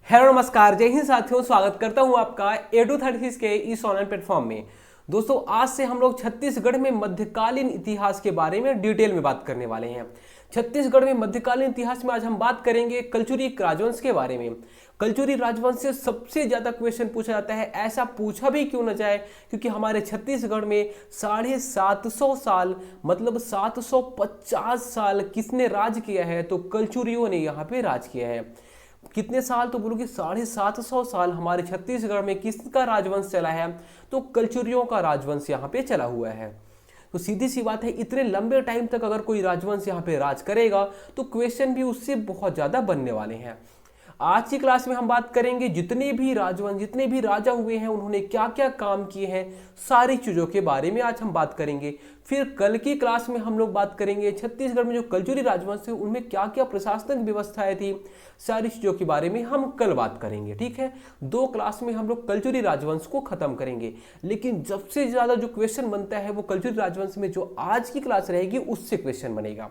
Hello नमस्कार, जय हिंद साथियों। स्वागत करता हूं आपका A236 के इस ऑनलाइन प्लेटफॉर्म में। दोस्तों, आज से हम लोग छत्तीसगढ़ में मध्यकालीन इतिहास के बारे में डिटेल में बात करने वाले हैं। छत्तीसगढ़ में मध्यकालीन इतिहास में आज हम बात करेंगे कलचुरी राजवंश के बारे में। कलचुरी राजवंश से सबसे ज्यादा क्वेश्चन पूछा जाता है, ऐसा पूछा भी क्यों न जाए, क्योंकि हमारे छत्तीसगढ़ में 750 साल मतलब 750 साल किसने राज किया है? तो कलचुरियों ने यहाँ पे राज किया है। कितने साल? तो बोलोगे 750 साल हमारे छत्तीसगढ़ में किसका राजवंश चला है? तो कलचुरियों का राजवंश यहाँ पे चला हुआ है। तो सीधी सी बात है, इतने लंबे टाइम तक अगर कोई राजवंश यहाँ पे राज करेगा तो क्वेश्चन भी उससे बहुत ज्यादा बनने वाले हैं। आज की क्लास में हम बात करेंगे जितने भी राजवंश, जितने भी राजा हुए हैं, उन्होंने क्या क्या काम किए हैं, सारी चीजों के बारे में आज हम बात करेंगे। फिर कल की क्लास में हम लोग बात करेंगे छत्तीसगढ़ में जो कलचुरी राजवंश है उनमें क्या क्या प्रशासनिक व्यवस्थाएं थी, सारी चीजों के बारे में हम कल बात करेंगे। ठीक है, 2 क्लास में हम लोग कलचुरी राजवंश को खत्म करेंगे। लेकिन सबसे ज्यादा जो क्वेश्चन बनता है वो कलचुरी राजवंश में जो आज की क्लास रहेगी उससे क्वेश्चन बनेगा।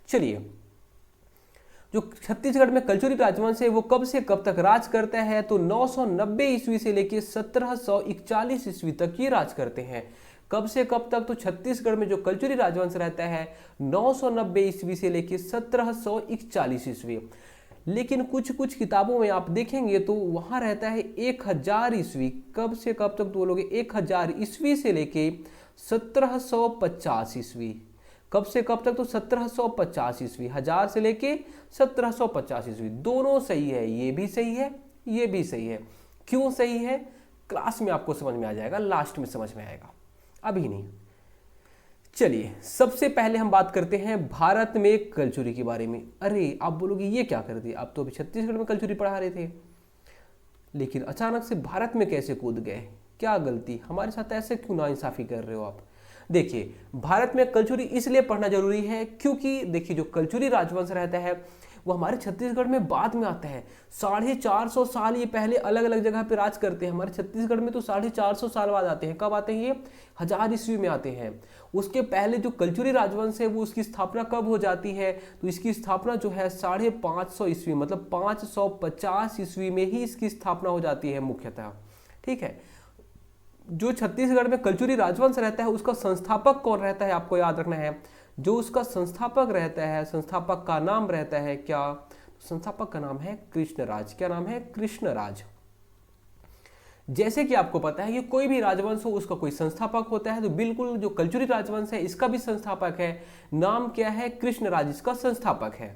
चलिए, जो छत्तीसगढ़ में कलचुरी राजवंश है वो कब से कब तक राज करता है? तो 990 ईस्वी से लेकर 1741 ईस्वी तक ये राज करते हैं। कब से कब तक? तो छत्तीसगढ़ में जो कलचुरी राजवंश रहता है 990 ईस्वी से लेकर 1741 ईस्वी। लेकिन कुछ कुछ किताबों में आप देखेंगे तो वहां रहता है 1000 ईस्वी। कब से कब तक? तो बोलोगे 1000 ईस्वी से लेके 1750 ईस्वी। कब से कब तक? तो 1750 ईस्वी। 1000 से लेके 1750 ईस्वी। दोनों सही है, ये भी सही है, ये भी सही है। क्यों सही है? क्लास में आपको समझ में आ जाएगा, लास्ट में समझ में आएगा, अभी नहीं। चलिए, सबसे पहले हम बात करते हैं भारत में कलचुरी के बारे में। अरे, आप बोलोगे ये क्या कर दिया, आप तो अभी छत्तीसगढ़ में कलचुरी पढ़ा रहे थे, लेकिन अचानक से भारत में कैसे कूद गए? क्या गलती? हमारे साथ ऐसे क्यों नाइंसाफी कर रहे हो आप? देखिए, भारत में कलचुरी इसलिए पढ़ना जरूरी है क्योंकि देखिए, जो कलचुरी राजवंश रहता है वो हमारे छत्तीसगढ़ में बाद में आता है। 450 साल ये पहले अलग अलग जगह पे राज करते हैं। हमारे छत्तीसगढ़ में तो 450 साल बाद आते हैं। कब आते हैं ये? 1000 ईस्वी में आते हैं। उसके पहले जो कलचुरी राजवंश है वो उसकी स्थापना कब हो जाती है? तो इसकी स्थापना जो है 550 ईस्वी मतलब 550 ईस्वी में ही इसकी स्थापना हो जाती है मुख्यतः। ठीक है, जो छत्तीसगढ़ में कलचुरी राजवंश रहता है उसका संस्थापक कौन रहता है? आपको याद रखना है, जो उसका संस्थापक रहता है, संस्थापक का नाम रहता है क्या? संस्थापक का नाम है कृष्णराज। क्या नाम है? कृष्णराज। जैसे कि आपको पता है कि कोई भी राजवंश हो उसका कोई संस्थापक होता है, तो बिल्कुल जो कलचुरी राजवंश है इसका भी संस्थापक है। नाम क्या है? कृष्णराज इसका संस्थापक है।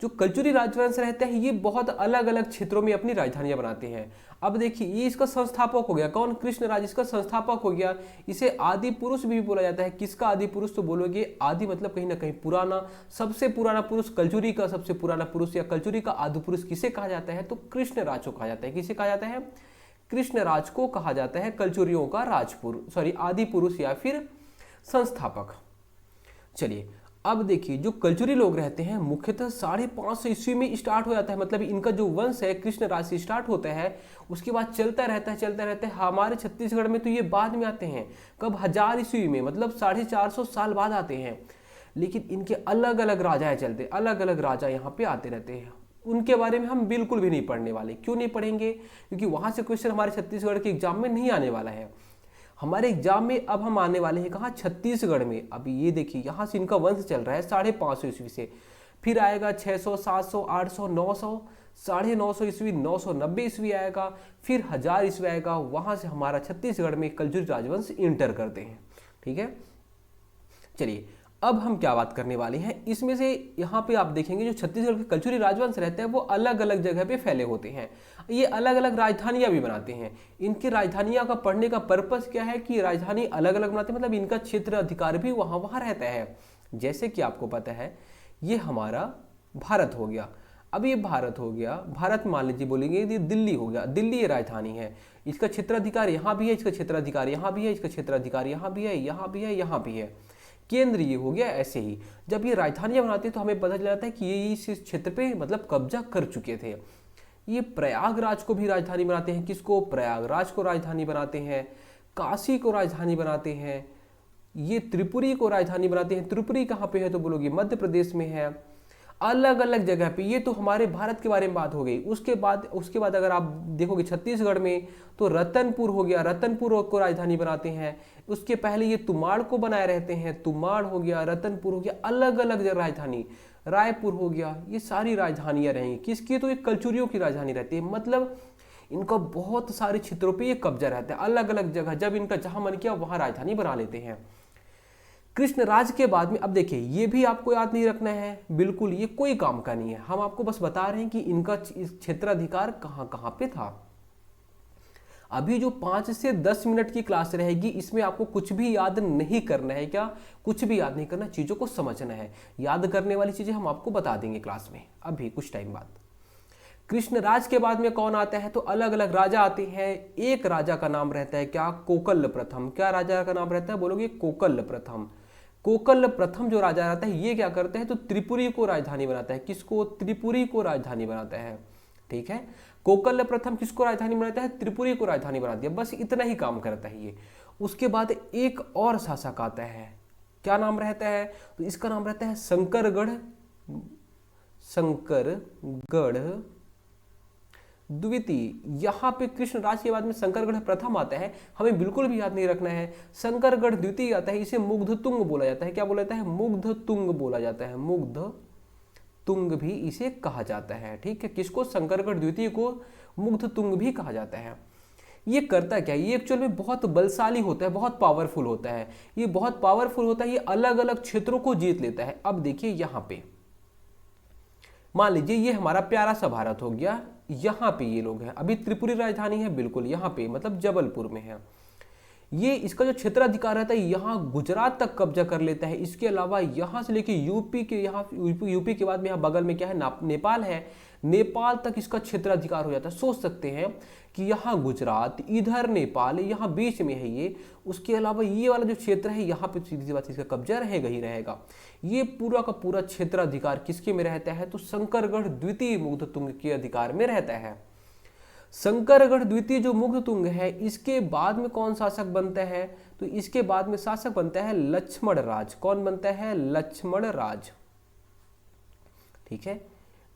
जो कलचुरी राजवंश रहते हैं ये बहुत अलग अलग क्षेत्रों में अपनी राजधानियां बनाते हैं। अब देखिए, ये इसका संस्थापक हो गया कौन? कृष्णराज इसका संस्थापक हो गया। इसे आदि पुरुष भी बोला जाता है। किसका आदि पुरुष? तो बोलोगे आदि मतलब कहीं ना कहीं पुराना, सबसे पुराना पुरुष कलचुरी का सबसे पुराना पुरुष या कलचुरी का आदि पुरुष किसे कहा जाता है? तो कृष्णराज को कहा जाता है। किसे कहा जाता है? कृष्णराज को कहा जाता है कलचुरियों का आदि पुरुष या फिर संस्थापक। चलिए, अब देखिए, जो कलचुरी लोग रहते हैं मुख्यतः 550 ईस्वी में स्टार्ट हो जाता है। मतलब इनका जो वंश है कृष्णराज से स्टार्ट होता है, उसके बाद चलता रहता है चलता रहता है। हमारे छत्तीसगढ़ में तो ये बाद में आते हैं। कब? 1000 ईस्वी में मतलब 450 साल बाद आते हैं। लेकिन इनके अलग अलग राजाएं चलते, अलग अलग राजा यहाँ पे आते रहते हैं। उनके बारे में हम बिल्कुल भी नहीं पढ़ने वाले। क्यों नहीं पढ़ेंगे? क्योंकि वहां से क्वेश्चन हमारे छत्तीसगढ़ के एग्जाम में नहीं आने वाला है। हमारे एग्जाम में अब हम आने वाले हैं कहाँ? छत्तीसगढ़ में। अभी ये देखिए, यहाँ से इनका वंश चल रहा है 550 ईस्वी से, फिर आएगा 600, 700, 800, 900, 950 ईस्वी, 990 ईस्वी आएगा, फिर 1000 ईस्वी आएगा। वहां से हमारा छत्तीसगढ़ में कलचुरी राजवंश इंटर करते हैं। ठीक है, चलिए, अब हम क्या बात करने वाले हैं इसमें से। यहाँ पे आप देखेंगे जो छत्तीसगढ़ के कलचुरी राजवंश रहते हैं वो अलग अलग जगह पे फैले होते हैं। ये अलग अलग राजधानियां भी बनाते हैं। इनकी राजधानियां का पढ़ने का पर्पस क्या है कि राजधानी अलग अलग बनाते हैं, मतलब इनका क्षेत्र अधिकार भी वहां वहां रहता है। जैसे कि आपको पता है ये हमारा भारत हो गया। अब ये भारत हो गया, भारत मान लीजिए बोलेंगे ये दिल्ली हो गया। दिल्ली ये राजधानी है, इसका क्षेत्राधिकार यहाँ भी है, इसका क्षेत्राधिकार यहाँ भी है, इसका क्षेत्राधिकार यहाँ भी है, यहाँ भी है, यहाँ भी है। केंद्र ये हो गया। ऐसे ही जब ये राजधानियां बनाते हैं तो हमें पता चल जाता है कि ये इस क्षेत्र पे मतलब कब्जा कर चुके थे। ये प्रयागराज को भी राजधानी बनाते हैं। किसको? प्रयागराज को राजधानी बनाते हैं। काशी को राजधानी बनाते हैं। ये त्रिपुरी को राजधानी बनाते हैं। त्रिपुरी कहाँ पे है? तो बोलोगे मध्य प्रदेश में है। अलग अलग जगह पे। ये तो हमारे भारत के बारे में बात हो गई। उसके बाद अगर आप देखोगे छत्तीसगढ़ में तो रतनपुर हो गया, रतनपुर को राजधानी बनाते हैं। उसके पहले ये तुमाड़ को बनाए रहते हैं, तुमाड़ हो गया, रतनपुर हो गया, अलग अलग राजधानी, रायपुर हो गया, ये सारी राजधानियां रहेंगी। किसकी? तो ये कलचुरियों की राजधानी रहती है। मतलब इनका बहुत सारे क्षेत्रों पे ये कब्जा रहता है, अलग अलग जगह, जब इनका जहां मन किया वहां राजधानी बना लेते हैं। कृष्ण राज के बाद में, अब देखिए ये भी आपको याद नहीं रखना है, बिल्कुल ये कोई काम का नहीं है, हम आपको बस बता रहे हैं कि इनका क्षेत्राधिकार कहां कहां पे था। अभी जो 5 से 10 मिनट की क्लास रहेगी, इसमें आपको कुछ भी याद नहीं करना है। क्या? कुछ भी याद नहीं करना, चीजों को समझना है। याद करने वाली चीजें हम आपको बता देंगे क्लास में अभी कुछ टाइम बाद। कृष्ण राज के बाद में कौन आता है? तो अलग अलग राजा आते हैं। एक राजा का नाम रहता है क्या? कोकल प्रथम। क्या राजा का नाम रहता है? बोलोगे कोकल प्रथम। कोकल प्रथम जो राजा रहता है, ये क्या करता है? तो त्रिपुरी को राजधानी बनाता है। किसको? त्रिपुरी को राजधानी बनाता है। ठीक है, कोकल प्रथम किसको राजधानी बनाता है? त्रिपुरी को राजधानी बना दिया। बस इतना ही काम करता है ये। उसके बाद एक और शासक आता है, क्या नाम रहता है? तो इसका नाम रहता है शंकरगढ़, शंकरगढ़ द्वितीय। यहां पे कृष्ण राज के बाद में शंकरगढ़ प्रथम आता है, हमें बिल्कुल भी याद नहीं रखना है। शंकरगढ़ द्वितीय आता है, इसे मुग्धतुंग बोला जाता है। क्या बोला जाता है? मुग्धतुंग बोला जाता है, मुग्धतुंग भी इसे कहा जाता है। ठीक है, किसको? शंकरगढ़ द्वितीय को मुग्धतुंग भी कहा जाता है। ये करता क्या है? ये एक्चुअल में बहुत बलशाली होता है, बहुत पावरफुल होता है। ये बहुत पावरफुल होता है, ये अलग अलग क्षेत्रों को जीत लेता है। अब देखिए यहां पे मान लीजिए ये हमारा प्यारा सा भारत हो गया, यहाँ पे ये लोग हैं। अभी त्रिपुरी राजधानी है, बिल्कुल यहाँ पे, मतलब जबलपुर में है। ये इसका जो क्षेत्राधिकार रहता है, यहाँ गुजरात तक कब्जा कर लेता है। इसके अलावा यहाँ से लेके यूपी के, यहाँ यूपी के बाद में यहाँ बगल में क्या है? नेपाल है। नेपाल तक इसका क्षेत्राधिकार हो जाता है। सोच सकते हैं कि यहाँ गुजरात, इधर नेपाल, यहाँ बीच में है ये। उसके अलावा ये वाला जो क्षेत्र है, यहाँ पे सीधी सी बात इसका कब्जा रहेगा ही रहेगा। ये पूरा का पूरा क्षेत्राधिकार किसके में रहता है? तो शंकरगढ़ द्वितीय मुग्धतुंग के अधिकार में रहता है। शंकरगढ़ द्वितीय जो मुग्धतुंग है, इसके बाद में कौन शासक बनता है? तो इसके बाद में शासक बनता है लक्ष्मण राज। कौन बनता है? लक्ष्मण राज। ठीक है,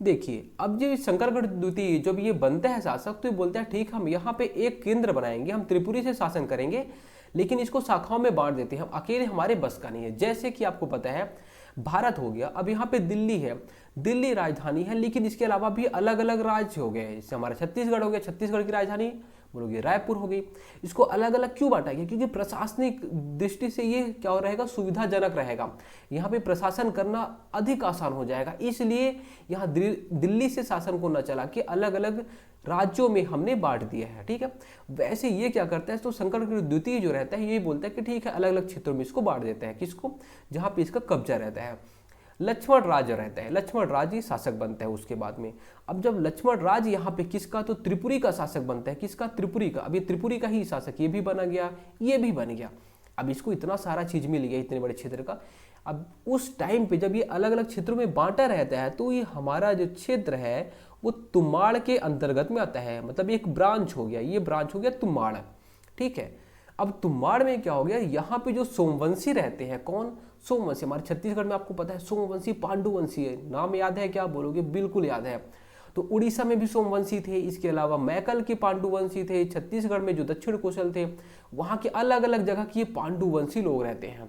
देखिए अब जो शंकरगढ़ द्वितीय जब ये बनता है शासक, तो ये बोलता है ठीक, हम यहाँ पे एक केंद्र बनाएंगे, हम त्रिपुरी से शासन करेंगे, लेकिन इसको शाखाओं में बांट देते हैं, हम अकेले हमारे बस का नहीं है। जैसे कि आपको पता है भारत हो गया, अब यहाँ पे दिल्ली है, दिल्ली राजधानी है, लेकिन इसके अलावा भी अलग अलग राज्य हो गए। जैसे हमारा छत्तीसगढ़ हो गया, छत्तीसगढ़ की राजधानी बोलोगे रायपुर हो गई। इसको अलग अलग क्यों बांटा गया? क्योंकि प्रशासनिक दृष्टि से ये क्या हो रहेगा? सुविधाजनक रहेगा। यहाँ पे प्रशासन करना अधिक आसान हो जाएगा, इसलिए यहाँ दिल्ली से शासन को न चला के अलग अलग राज्यों में हमने बांट दिया है। ठीक है, वैसे ये क्या करता है? तो शंकरगढ़ द्वितीय जो रहता है, ये बोलता है कि ठीक है, अलग अलग क्षेत्रों में इसको बांट देता है। किसको? जहाँ पे इसका कब्जा रहता है। लक्ष्मण राज रहता है, लक्ष्मण राज ही शासक बनता है उसके बाद में। अब जब लक्ष्मण राज यहाँ पे किसका? तो त्रिपुरी का शासक बनता है। किसका? त्रिपुरी का। अब ये त्रिपुरी का ही शासक ये भी बना गया, ये भी बन गया। अब इसको इतना सारा चीज मिल गया इतने बड़े क्षेत्र का। अब उस टाइम पे जब ये अलग अलग क्षेत्रों में बांटा रहता है, तो ये हमारा जो क्षेत्र है वो तुमाड़ के अंतर्गत में आता है। मतलब एक ब्रांच हो गया, ये ब्रांच हो गया तुमाड़। ठीक है, अब तुमाड़ में क्या हो गया? यहाँ पे जो सोमवंशी रहते हैं, कौन? सोमवंशी। हमारे छत्तीसगढ़ में आपको पता है सोमवंशी, पांडुवंशी है। नाम याद है क्या? बोलोगे बिल्कुल याद है। तो उड़ीसा में भी सोमवंशी थे, इसके अलावा मैकल के पांडुवंशी थे। छत्तीसगढ़ में जो दक्षिण कौशल थे, वहाँ के अलग अलग जगह के पांडुवंशी लोग रहते हैं।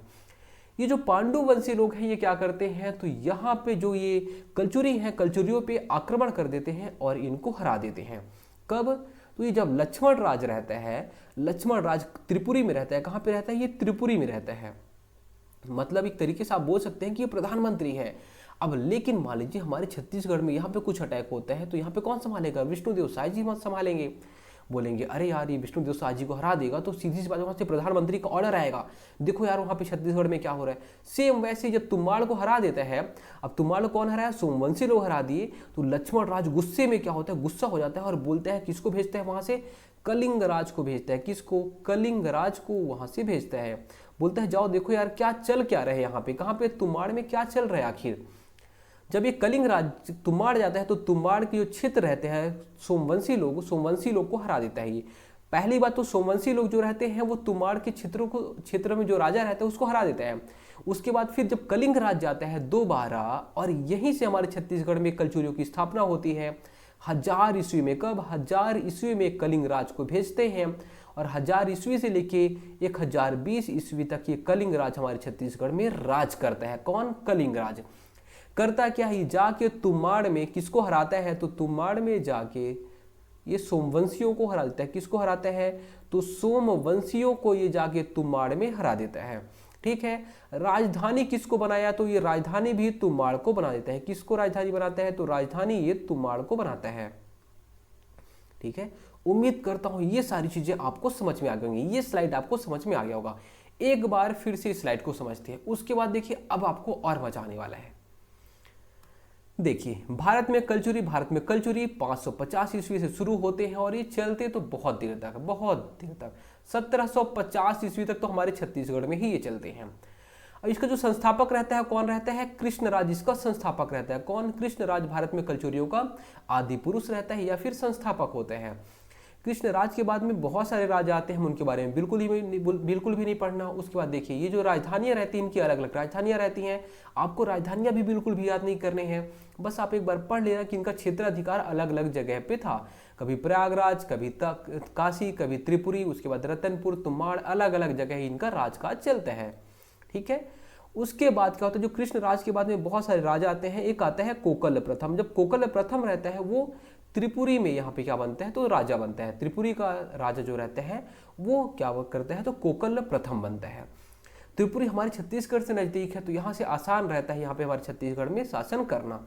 ये जो पांडुवंशी लोग हैं, ये क्या करते हैं? तो यहाँ पे जो ये कलचुरी हैं, कलचुरियों पे आक्रमण कर देते हैं और इनको हरा देते हैं। कब? तो ये जब लक्ष्मण राज रहता है, लक्ष्मण राज त्रिपुरी में रहता है। कहाँ पे रहता है? ये त्रिपुरी में रहता है। मतलब एक तरीके से आप बोल सकते हैं कि ये प्रधानमंत्री है। अब लेकिन मान लीजिए हमारे छत्तीसगढ़ में यहाँ पे कुछ अटैक होता है, तो यहाँ पे कौन संभालेगा? विष्णुदेव साय जी मत संभालेंगे। बोलेंगे अरे यार ये विष्णुदेव साय जी को हरा देगा, तो सीधी सी बात वहाँ से प्रधानमंत्री का ऑर्डर आएगा, देखो यार वहाँ पे छत्तीसगढ़ में क्या हो रहा है। सेम वैसे जब तुमाड़ को हरा देता है, अब तुमाड़ को कौन हराया? सोमवंशी लोग हरा दिए। तो लक्ष्मण राज गुस्से में क्या होता है? गुस्सा हो जाता है और बोलता है, किसको भेजता है वहाँ से? कलिंग राज को भेजता है। किसको? कलिंग राज को वहाँ से भेजता है। बोलता है जाओ देखो यार क्या चल क्या रहे यहाँ पे, कहाँ पे? तुमाड़ में क्या चल रहा है आखिर। जब ये कलिंग राज तुमाड़ जाता है, तो तुमाड़ के जो क्षेत्र रहते हैं सोमवंशी लोग को हरा देता है। ये पहली बात तो सोमवंशी लोग जो रहते हैं वो तुमाड़ के क्षेत्र में जो राजा रहता है उसको हरा देता है। उसके बाद फिर जब कलिंग राज जाता है दोबारा, और यहीं से हमारे छत्तीसगढ़ में कलचुरियों की स्थापना होती है 1000 ईस्वी में। कब? 1000 ईस्वी में कलिंग राज को भेजते हैं, और 1000 ईस्वी से लेके 1020 ईस्वी तक ये कलिंग राज हमारे छत्तीसगढ़ में राज करता है। कौन? कलिंग राज। करता क्या है? जाके तुमाड़ में किसको हराता है? तो तुमाड़ में जाके ये सोमवंशियों को हरा देता है। किसको हराता है? तो सोमवंशियों को ये जाके तुमाड़ में हरा देता है। ठीक है। राजधानी किसको बनाया? तो ये राजधानी भी तुमाड़ को बना देता है। किसको राजधानी बनाता है? तो राजधानी ये तुमाड़ को बनाता है। ठीक है। उम्मीद करता हूं ये सारी चीजें आपको समझ में आ गई होंगी, ये स्लाइड आपको समझ में आ गया होगा। एक बार फिर से इस स्लाइड को समझते हैं, उसके बाद देखिए अब आपको और मजा आने वाला है। देखिए भारत में कलचुरी 550 ईस्वी से शुरू होते हैं और ये चलते तो बहुत देर तक 1750 ईस्वी तक तो हमारे छत्तीसगढ़ में ही ये चलते हैं। अब इसका जो संस्थापक रहता है कौन रहता है? कृष्णराज इसका संस्थापक रहता है। कौन? कृष्णराज भारत में कलचुरियों का आदि पुरुष रहता है या फिर संस्थापक होता है। कृष्णराज के बाद में बहुत सारे राजा आते हैं, हम उनके बारे में बिल्कुल भी नहीं पढ़ना। उसके बाद देखिए ये जो राजधानियां रहती हैं इनकी अलग अलग राजधानियां रहती हैं। आपको राजधानियां भी बिल्कुल भी याद नहीं करने हैं, बस आप एक बार पढ़ लेना कि इनका क्षेत्राधिकार अलग अलग जगह पे था। कभी प्रयागराज, कभी काशी, कभी त्रिपुरी, उसके बाद रतनपुर, तुमाड़, अलग अलग जगह इनका राजकाज चलता है। ठीक है। उसके बाद क्या होता है? जो कृष्ण राज के बाद में बहुत सारे राजा आते हैं। एक आता है कोकल प्रथम। जब कोकल प्रथम रहता है वो त्रिपुरी में यहाँ पे क्या बनता है? तो राजा बनता है। त्रिपुरी का राजा जो रहता है वो क्या करता है? तो कोकल प्रथम बनता है। त्रिपुरी हमारे छत्तीसगढ़ से नजदीक है तो यहाँ से आसान रहता है यहाँ पे हमारे छत्तीसगढ़ में शासन करना।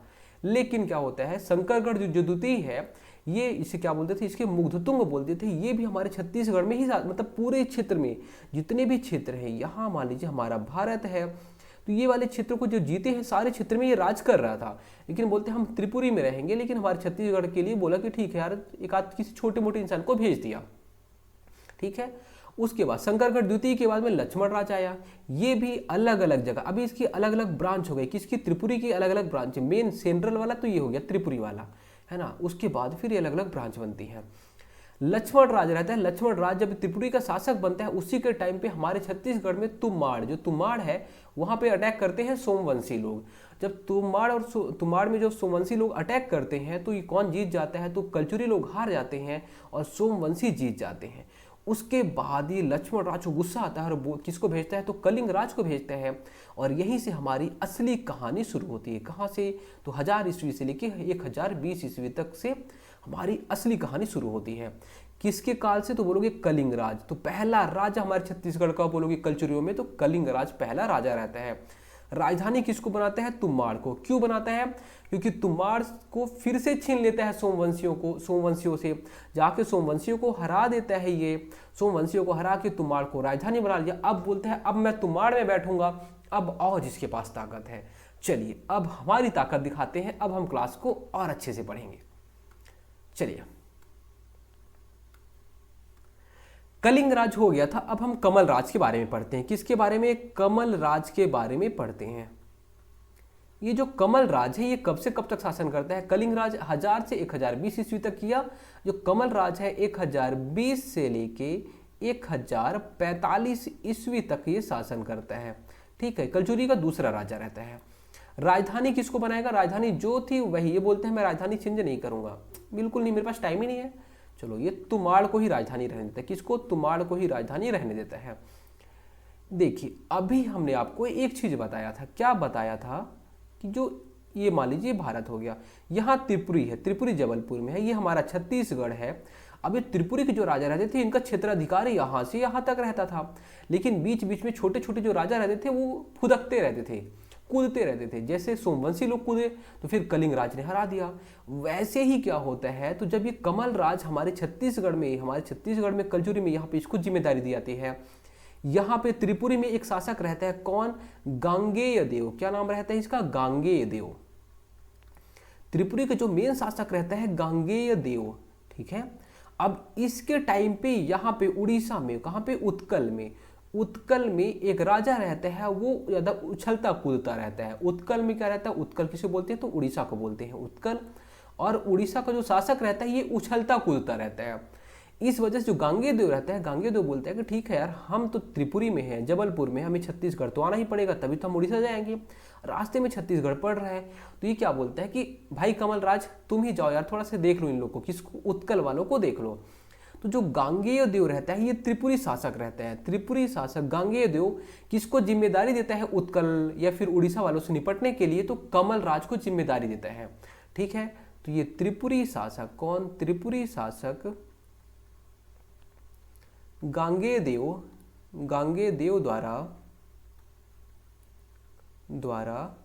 लेकिन क्या होता है? शंकरगढ़ जो द्वितीय है ये इसे क्या बोलते थे? इसके मुग्धतुंग बोलते थे। ये भी हमारे छत्तीसगढ़ में ही मतलब पूरे क्षेत्र में जितने भी क्षेत्र हैं, यहाँ मान लीजिए हमारा भारत है तो ये वाले क्षेत्रों को जो जीते हैं सारे क्षेत्र में ये राज कर रहा था। लेकिन बोलते हम त्रिपुरी में रहेंगे, लेकिन हमारे छत्तीसगढ़ के लिए बोला कि ठीक है यार, एक आध किसी छोटे मोटे इंसान को भेज दिया। ठीक है। उसके बाद शंकरगढ़ द्वितीय के बाद में लक्ष्मण राज आया। ये भी अलग अलग जगह, अभी इसकी अलग अलग ब्रांच हो गई। किसकी? त्रिपुरी की अलग अलग ब्रांच। मेन सेंट्रल वाला तो ये हो गया त्रिपुरी वाला, है ना। उसके बाद फिर ये अलग अलग ब्रांच बनती है। लक्ष्मण राज रहता है। लक्ष्मण राज जब त्रिपुरी का शासक बनता है उसी के टाइम पे हमारे छत्तीसगढ़ में तुमाड़ है वहां पे अटैक करते हैं सोमवंशी लोग। जब तुमाड़ में जो सोमवंशी लोग अटैक करते हैं तो ये कौन जीत जाता है? तो कलचुरी लोग हार जाते हैं और सोमवंशी जीत जाते हैं। उसके बाद ये लक्ष्मण राज को गुस्सा आता है और किसको भेजता है? तो कलिंग राज को भेजता है। और यहीं से हमारी असली कहानी शुरू होती है। कहाँ से? तो 1000 ईस्वी से लेके 1020 ईस्वी तक से हमारी असली कहानी शुरू होती है। किसके काल से? तो बोलोगे कलिंग राज। तो पहला राजा हमारे छत्तीसगढ़ का बोलोगे कलचुरियों में तो कलिंग राज पहला राजा रहता है। राजधानी किसको बनाता है? तुमाड़ को। क्यों बनाता है? क्योंकि तुमाड़ को फिर से छीन लेता है सोमवंशियों से जाके सोमवंशियों को हरा देता है। ये सोमवंशियों को हरा के तुमाड़ को राजधानी बना लिया। अब बोलते हैं अब मैं तुमाड़ में बैठूंगा, अब और जिसके पास ताकत है। चलिए अब हमारी ताकत दिखाते हैं, अब हम क्लास को और अच्छे से पढ़ेंगे। चलिए कलिंग राज हो गया था, अब हम कमल राज के बारे में पढ़ते हैं। किसके बारे में? कमल राज के बारे में पढ़ते हैं। ये जो कमल राज है ये कब से कब तक शासन करता है? कलिंग राज 1000 से 1020 ईस्वी तक किया। जो कमल राज है 1020 से लेके 1045 ईस्वी तक ये शासन करता है। ठीक है। कलचुरी का दूसरा राजा रहता है। राजधानी किसको बनाएगा? राजधानी जो थी वही। ये बोलते हैं मैं राजधानी चेंज नहीं करूंगा, बिल्कुल नहीं, मेरे पास टाइम ही नहीं है। चलो ये तुमाड़ को ही राजधानी रहने देता है। किसको? तुमाड़ को ही राजधानी रहने देता है। देखिए अभी हमने आपको एक चीज बताया था। क्या बताया था? कि जो ये मान लीजिए भारत हो गया, यहाँ त्रिपुरी है, त्रिपुरी जबलपुर में है, ये हमारा छत्तीसगढ़ है। अब ये त्रिपुरी के जो राजा रहते थे इनका क्षेत्राधिकार यहाँ से यहाँ तक रहता था। लेकिन बीच बीच में छोटे छोटे जो राजा रहते थे वो फुदकते रहते थे, कूदते रहते थे। जैसे सोमवंशी लोग कूदे तो फिर कलिंग राज ने हरा दिया। वैसे ही क्या होता है? तो जब ये कमल राज हमारे छत्तीसगढ़ में कलचुरी में यहाँ पे इसको जिम्मेदारी दी जाती है। यहाँ पे त्रिपुरी में एक शासक रहता है। कौन? गांगेय देव। क्या नाम रहता है इसका? गांगेय देव। त्रिपुरी का जो मेन शासक रहता है गांगेय देव। ठीक है। अब इसके टाइम पे यहाँ पे उड़ीसा में, कहाँ पे? उत्कल में एक राजा रहता है, वो ज्यादा उछलता कूदता रहता है। उत्कल में क्या रहता है? उत्कल किसे बोलते हैं? तो उड़ीसा को बोलते हैं उत्कल। और उड़ीसा का जो शासक रहता है ये उछलता कूदता रहता है। इस वजह से जो गांगेय देव रहता है, गांगेय देव बोलता है कि ठीक है यार, हम तो त्रिपुरी में हैं, जबलपुर में, हमें छत्तीसगढ़ तो आना ही पड़ेगा, तभी तो हम उड़ीसा जाएंगे, रास्ते में छत्तीसगढ़ पड़ रहा है। तो ये क्या बोलता है कि भाई कमल राज तुम ही जाओ यार, थोड़ा सा देख लो इन लोग को, किसको, उत्कल वालों को देख लो। तो जो गांगेय देव रहता है ये त्रिपुरी शासक रहता है। त्रिपुरी शासक गांगेय देव किसको जिम्मेदारी देता है, उत्कल या फिर उड़ीसा वालों से निपटने के लिए, तो कमल राज को जिम्मेदारी देता है। ठीक है, तो ये त्रिपुरी शासक कौन, त्रिपुरी शासक गांगेय देव द्वारा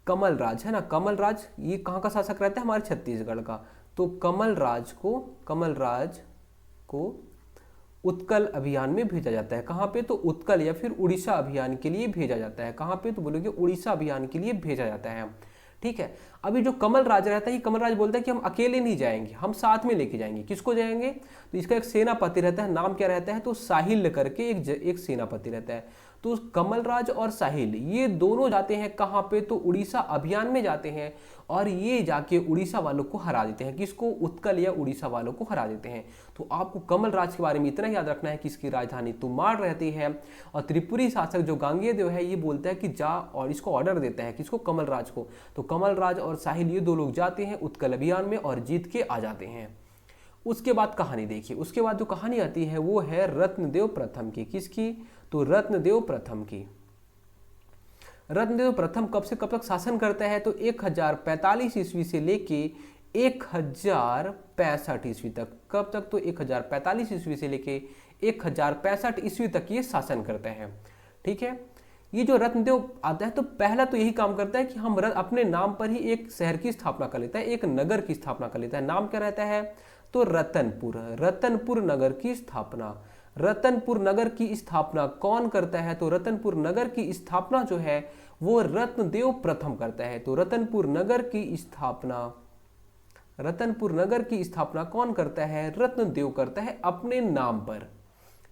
कमल राज है ना, कमल राज ये कहाँ का शासक रहता है, हमारे छत्तीसगढ़ का। तो कमल राज को उत्कल अभियान में भेजा जाता है। कहाँ पे, तो उत्कल या फिर उड़ीसा अभियान के लिए भेजा जाता है। कहाँ पे, तो बोलोगे उड़ीसा अभियान के लिए भेजा जाता है। ठीक है, अभी जो कमल राज रहता है, कमल राज बोलता है कि हम अकेले नहीं जाएंगे, हम साथ में लेके जाएंगे। किसको जाएंगे, तो इसका एक सेनापति रहता है, नाम क्या रहता है, तो साहिल करके एक सेनापति रहता है। तो कमल राज और साहिल ये दोनों जाते हैं कहाँ पे, तो उड़ीसा अभियान में जाते हैं, और ये जाके उड़ीसा वालों को हरा देते हैं। किसको, उत्कल या उड़ीसा वालों को हरा देते हैं। तो आपको कमल राज के बारे में इतना याद रखना है कि इसकी राजधानी तुमाड़ रहती है, और त्रिपुरी शासक जो गांगेय देव है ये बोलता है कि जा, और इसको ऑर्डर देता है, किसको, कमल राज को। तो कमल राज और साहिल ये दो लोग जाते हैं उत्कल अभियान में और जीत के आ जाते हैं। उसके बाद कहानी देखिए, उसके बाद जो कहानी आती है वो है रत्नदेव प्रथम की। किसकी, तो रत्नदेव प्रथम की। रत्नदेव प्रथम कब से कब तक शासन करता है, तो 1045 ईस्वी से लेके 1065 ईस्वी तक। कब तक, तो 1045 ईस्वी से लेके 1065 ईस्वी तक ये शासन करते हैं। ठीक है, ये जो रत्नदेव आता है तो पहला तो यही काम करता है कि हम अपने नाम पर ही एक शहर की स्थापना कर लेता है, एक नगर की स्थापना कर लेता है। नाम क्या रहता है, तो रतनपुर। रतनपुर नगर की स्थापना, रतनपुर नगर की स्थापना कौन करता है, तो रतनपुर नगर की स्थापना जो है वो रत्नदेव प्रथम करता है। तो रतनपुर नगर की स्थापना कौन करता है, रत्नदेव करता है अपने नाम पर।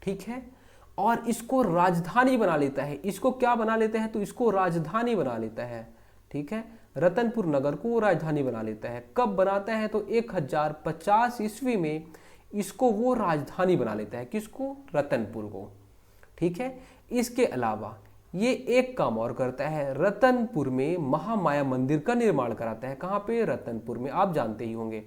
ठीक है, और इसको राजधानी बना लेता है। इसको क्या बना लेता है, तो इसको राजधानी बना लेता है। ठीक है, रतनपुर नगर को राजधानी बना लेता है। कब बनाता है, तो 1050 ईस्वी में इसको वो राजधानी बना लेता है। किसको, रतनपुर को। ठीक है, इसके अलावा ये एक काम और करता है, रतनपुर में महामाया मंदिर का निर्माण कराता है। कहाँ पे, रतनपुर में, आप जानते ही होंगे।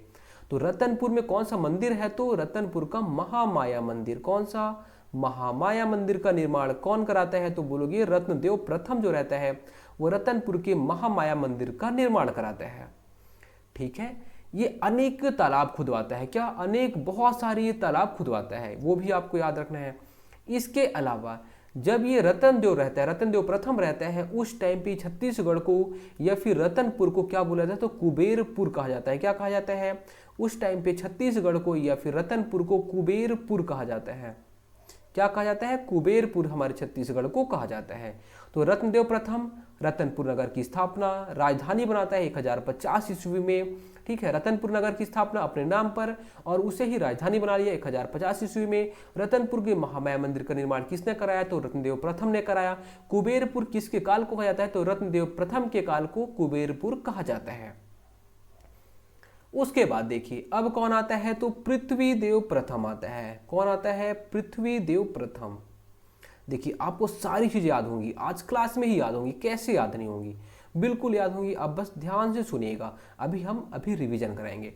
तो रतनपुर में कौन सा मंदिर है, तो रतनपुर का महामाया मंदिर। कौन सा, महामाया मंदिर का निर्माण कौन कराता है, तो बोलोगे रत्नदेव प्रथम जो रहता है वो रतनपुर के महामाया मंदिर का निर्माण कराता है। ठीक है, ये अनेक तालाब खुदवाता है। क्या, अनेक, बहुत सारे ये तालाब खुदवाता है, वो भी आपको याद रखना है। इसके अलावा जब ये रतनदेव रहता है, रतनदेव प्रथम रहता है, उस टाइम पे छत्तीसगढ़ को या फिर रतनपुर को क्या बोला जाता है, तो कुबेरपुर कहा जाता है। क्या कहा जाता है, उस टाइम पे छत्तीसगढ़ को या फिर रतनपुर को कुबेरपुर कहा जाता है। क्या कहा जाता है, कुबेरपुर हमारे छत्तीसगढ़ को कहा जाता है। तो रत्नदेव प्रथम रतनपुर नगर की स्थापना, राजधानी बनाता है 1050 ईस्वी में। ठीक है, रतनपुर नगर की स्थापना अपने नाम पर और उसे ही राजधानी बना लिया 1050 ईस्वी में। रतनपुर के महामाया मंदिर का निर्माण किसने कराया, तो रत्नदेव प्रथम ने कराया। कुबेरपुर किसके काल को कहा जाता है, तो रत्नदेव प्रथम के काल को कुबेरपुर कहा जाता है। उसके बाद देखिए अब कौन आता है, तो पृथ्वीदेव प्रथम आता है। कौन आता है, पृथ्वीदेव प्रथम। देखिए आपको सारी चीजें याद होंगी, आज क्लास में ही याद होंगी, कैसे याद नहीं होंगी, बिल्कुल याद होंगी। अब बस ध्यान से सुनिएगा, अभी रिवीजन कराएंगे।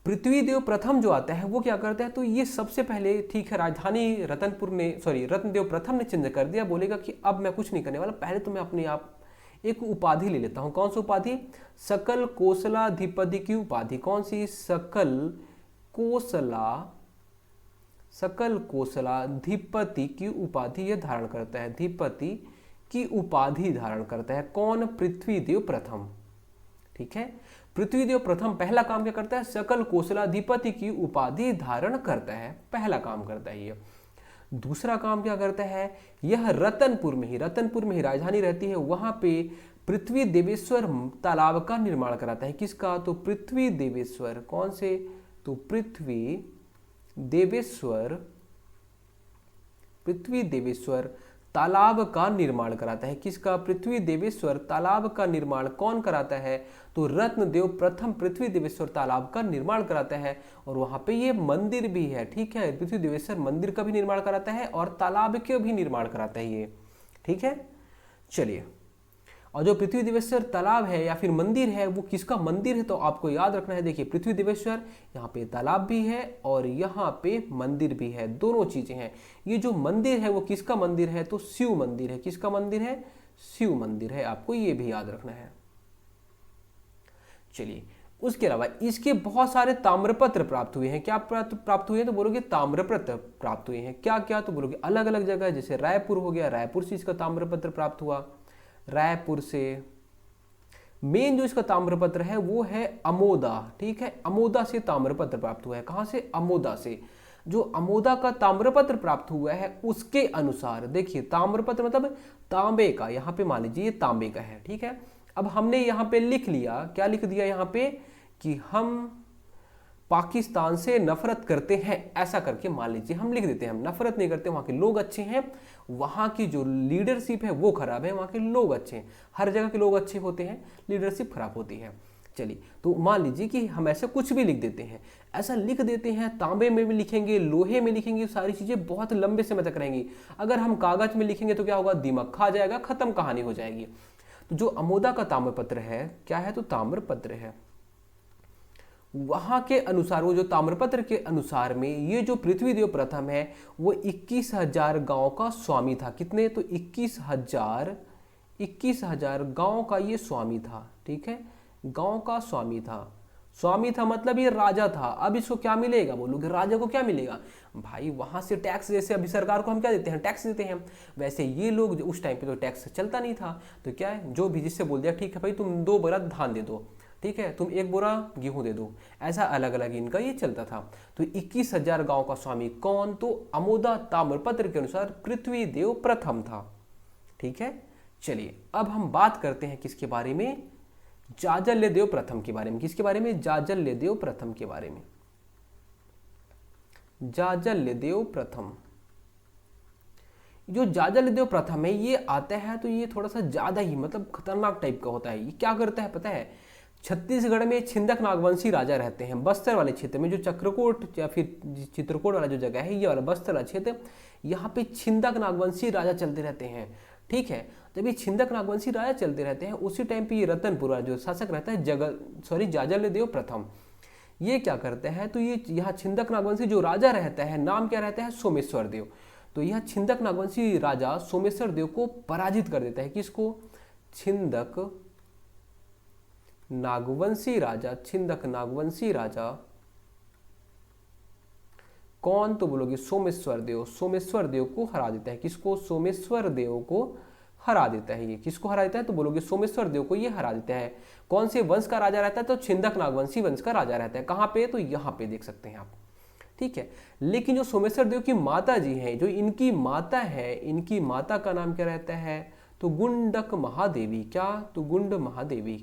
पृथ्वीदेव प्रथम जो आता है वो क्या करता है, तो ये सबसे पहले, ठीक है, राजधानी रत्नदेव प्रथम ने चेंज कर दिया। बोलेगा कि अब मैं कुछ नहीं करने वाला, पहले तो मैं अपने आप एक उपाधि ले लेता हूं। कौन सी उपाधि, सकल कोसलाधिपति की उपाधि। कौन सी, सकल कोसलाधिपति की उपाधि यह धारण करता है, अधिपति की उपाधि धारण करता है। कौन, पृथ्वीदेव प्रथम। ठीक है, पृथ्वीदेव प्रथम पहला काम क्या करता है, सकल कोसलाधिपति की उपाधि धारण करता है, पहला काम करता है ये। दूसरा काम क्या करता है, यह रतनपुर में ही राजधानी रहती है, वहां पे पृथ्वी देवेश्वर तालाब का निर्माण कराता है। किसका, तो पृथ्वी देवेश्वर। कौन से, तो पृथ्वी देवेश्वर तालाब का निर्माण कराता है। किसका? पृथ्वी देवेश्वर तालाब का निर्माण कौन कराता है? तो रत्नदेव प्रथम पृथ्वी देवेश्वर तालाब का निर्माण कराता है। और वहां पे ये मंदिर भी है, ठीक है, पृथ्वी देवेश्वर मंदिर का भी निर्माण कराता है और तालाब के भी निर्माण कराता है ये, ठीक है। चलिए, और जो पृथ्वी देवेश्वर तालाब है या फिर मंदिर है वो किसका मंदिर है? तो आपको याद रखना है, देखिए पृथ्वी देवेश्वर, यहाँ पे तालाब भी है और यहाँ पे मंदिर भी है, दोनों चीजें हैं। ये जो मंदिर है वो किसका मंदिर है? तो शिव मंदिर है। किसका मंदिर है? शिव मंदिर है, आपको ये भी याद रखना है। चलिए, उसके अलावा इसके बहुत सारे ताम्रपत्र प्राप्त हुए हैं। क्या प्राप्त हुए हैं? तो बोलोगे ताम्रपत्र प्राप्त हुए हैं। क्या क्या? तो बोलोगे अलग अलग जगह, जैसे रायपुर हो गया, रायपुर से इसका ताम्रपत्र प्राप्त हुआ, रायपुर से। मेन जो इसका ताम्रपत्र है वो है अमोदा, ठीक है, अमोदा से ताम्रपत्र प्राप्त हुआ है। कहां से? अमोदा से। जो अमोदा का ताम्रपत्र प्राप्त हुआ है उसके अनुसार, देखिए ताम्रपत्र मतलब तांबे का, यहां पे मान लीजिए ये तांबे का है, ठीक है। अब हमने यहां पे लिख लिया, क्या लिख दिया यहां पे कि हम पाकिस्तान से नफरत करते हैं, ऐसा करके मान लीजिए हम लिख देते हैं। हम नफरत नहीं करते, वहां के लोग अच्छे हैं, वहां की जो लीडरशिप है वो खराब है, वहां के लोग अच्छे हैं। हर जगह के लोग अच्छे होते हैं, लीडरशिप खराब होती है। चलिए, तो मान लीजिए कि हम ऐसे कुछ भी लिख देते हैं, ऐसा लिख देते हैं, तांबे में भी लिखेंगे, लोहे में लिखेंगे, सारी चीजें बहुत लंबे समय तक रहेंगी। अगर हम कागज में लिखेंगे तो क्या होगा? दिमाग खा जाएगा, खत्म कहानी हो जाएगी। तो जो अमोदा का ताम्रपत्र है, क्या है? तो ताम्रपत्र है। वहां के अनुसार, वो जो ताम्रपत्र के अनुसार में ये जो पृथ्वीदेव प्रथम है वो 21,000 गांव का स्वामी था। कितने? तो 21,000 गांव का ये स्वामी था, ठीक है, गांव का स्वामी था। स्वामी था मतलब ये राजा था। अब इसको क्या मिलेगा? बोलोगे राजा को क्या मिलेगा? भाई वहां से टैक्स, जैसे अभी सरकार को हम क्या देते हैं? टैक्स देते हैं। वैसे ये लोग उस टाइम पे तो टैक्स चलता नहीं था, तो क्या है, जो भी जिससे बोल दिया ठीक है भाई तुम 2 बोरा धान दे दो, ठीक है, तुम 1 बोरा गेहूं दे दो, ऐसा अलग अलग इनका ये चलता था। तो 21,000 गांव का स्वामी कौन? तो अमोदा ताम्रपत्र के अनुसार पृथ्वीदेव प्रथम था, ठीक है। चलिए, अब हम बात करते हैं किसके बारे में? जाजल्यदेव प्रथम के बारे में। किसके बारे में? जाजल्यदेव प्रथम के बारे में। जाजल्यदेव प्रथम, जो जाजल्यदेव प्रथम है ये आता है तो ये थोड़ा सा ज्यादा ही मतलब खतरनाक टाइप का होता है। ये क्या करता है पता है? छत्तीसगढ़ में छिंदक नागवंशी राजा रहते हैं, बस्तर वाले क्षेत्र में, जो चक्रकोट या फिर चित्रकूट वाला जो जगह है, ये वाला बस्तर वाला क्षेत्र, यहाँ पे छिंदक नागवंशी राजा चलते रहते हैं, ठीक है। जब ये छिंदक नागवंशी राजा चलते रहते हैं उसी टाइम पे ये रतनपुरा जो शासक रहता है जाजल्यदेव प्रथम, ये क्या करता है? तो ये यहाँ छिंदक नागवंशी जो राजा रहता है, नाम क्या रहता है? सोमेश्वर देव। तो यह छिंदक नागवंशी राजा सोमेश्वर देव को पराजित कर देता है। किसको? छिंदक नागवंशी राजा। छिंदक नागवंशी राजा कौन? तो बोलोगे सोमेश्वर देव। सोमेश्वर देव को हरा देता है। किसको? सोमेश्वर देव को हरा देता है। ये किसको हरा देता है? तो बोलोगे सोमेश्वर देव को ये हरा देता है। कौन से वंश का राजा रहता है? तो छिंदक नागवंशी वंश का राजा रहता है। कहां पे? तो यहां पे देख सकते हैं आप, ठीक है। लेकिन जो सोमेश्वर देव की माता जी हैं, जो इनकी माता है, इनकी माता का नाम क्या रहता है? तो गुंडक महादेवी। क्या? तो गुंड महादेवी।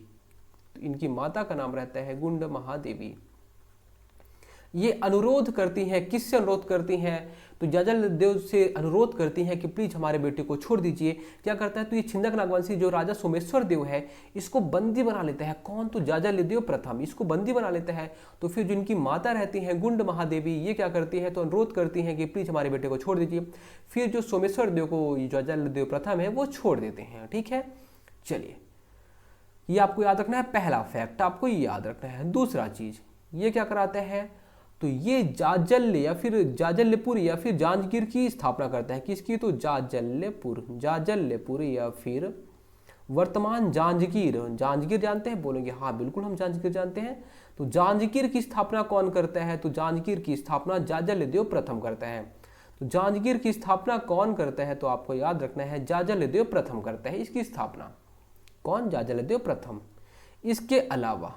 तो इनकी माता का नाम रहता है गुंड महादेवी। ये अनुरोध करती हैं, किससे अनुरोध करती हैं? तो जाजल्यदेव से अनुरोध करती हैं कि प्लीज हमारे बेटे को छोड़ दीजिए। क्या करता है? तो ये छिंदक नागवंशी जो राजा सोमेश्वर देव है इसको बंदी बना लेता है। कौन? तो जाजल्यदेव प्रथम इसको बंदी बना लेता है। तो फिर जो इनकी माता रहती हैं गुंड महादेवी, ये क्या करती है? तो अनुरोध करती हैं कि प्लीज हमारे बेटे को छोड़ दीजिए। फिर जो सोमेश्वर देव को जाजल्यदेव प्रथम है वो छोड़ देते हैं, ठीक है। चलिए, ये आपको याद रखना है, पहला फैक्ट आपको ये याद रखना है। दूसरा चीज, ये क्या कराता है? तो ये जाजल्य या फिर जाजल्यपुर या फिर जांजगीर की स्थापना करता है। किसकी? तो जाजल्यपुर। जाजल्यपुर या फिर वर्तमान जांजगीर। जांजगीर जानते हैं? बोलेंगे हाँ बिल्कुल हम जांजगीर जानते हैं। तो जांजगीर की स्थापना कौन करता है? तो जांजगीर की स्थापना जाजल्यदेव प्रथम करता है। तो जांजगीर की स्थापना कौन करता है? तो आपको याद रखना है जाजल्यदेव प्रथम करता है इसकी स्थापना। कौन? जाजल्यदेव प्रथम। इसके अलावा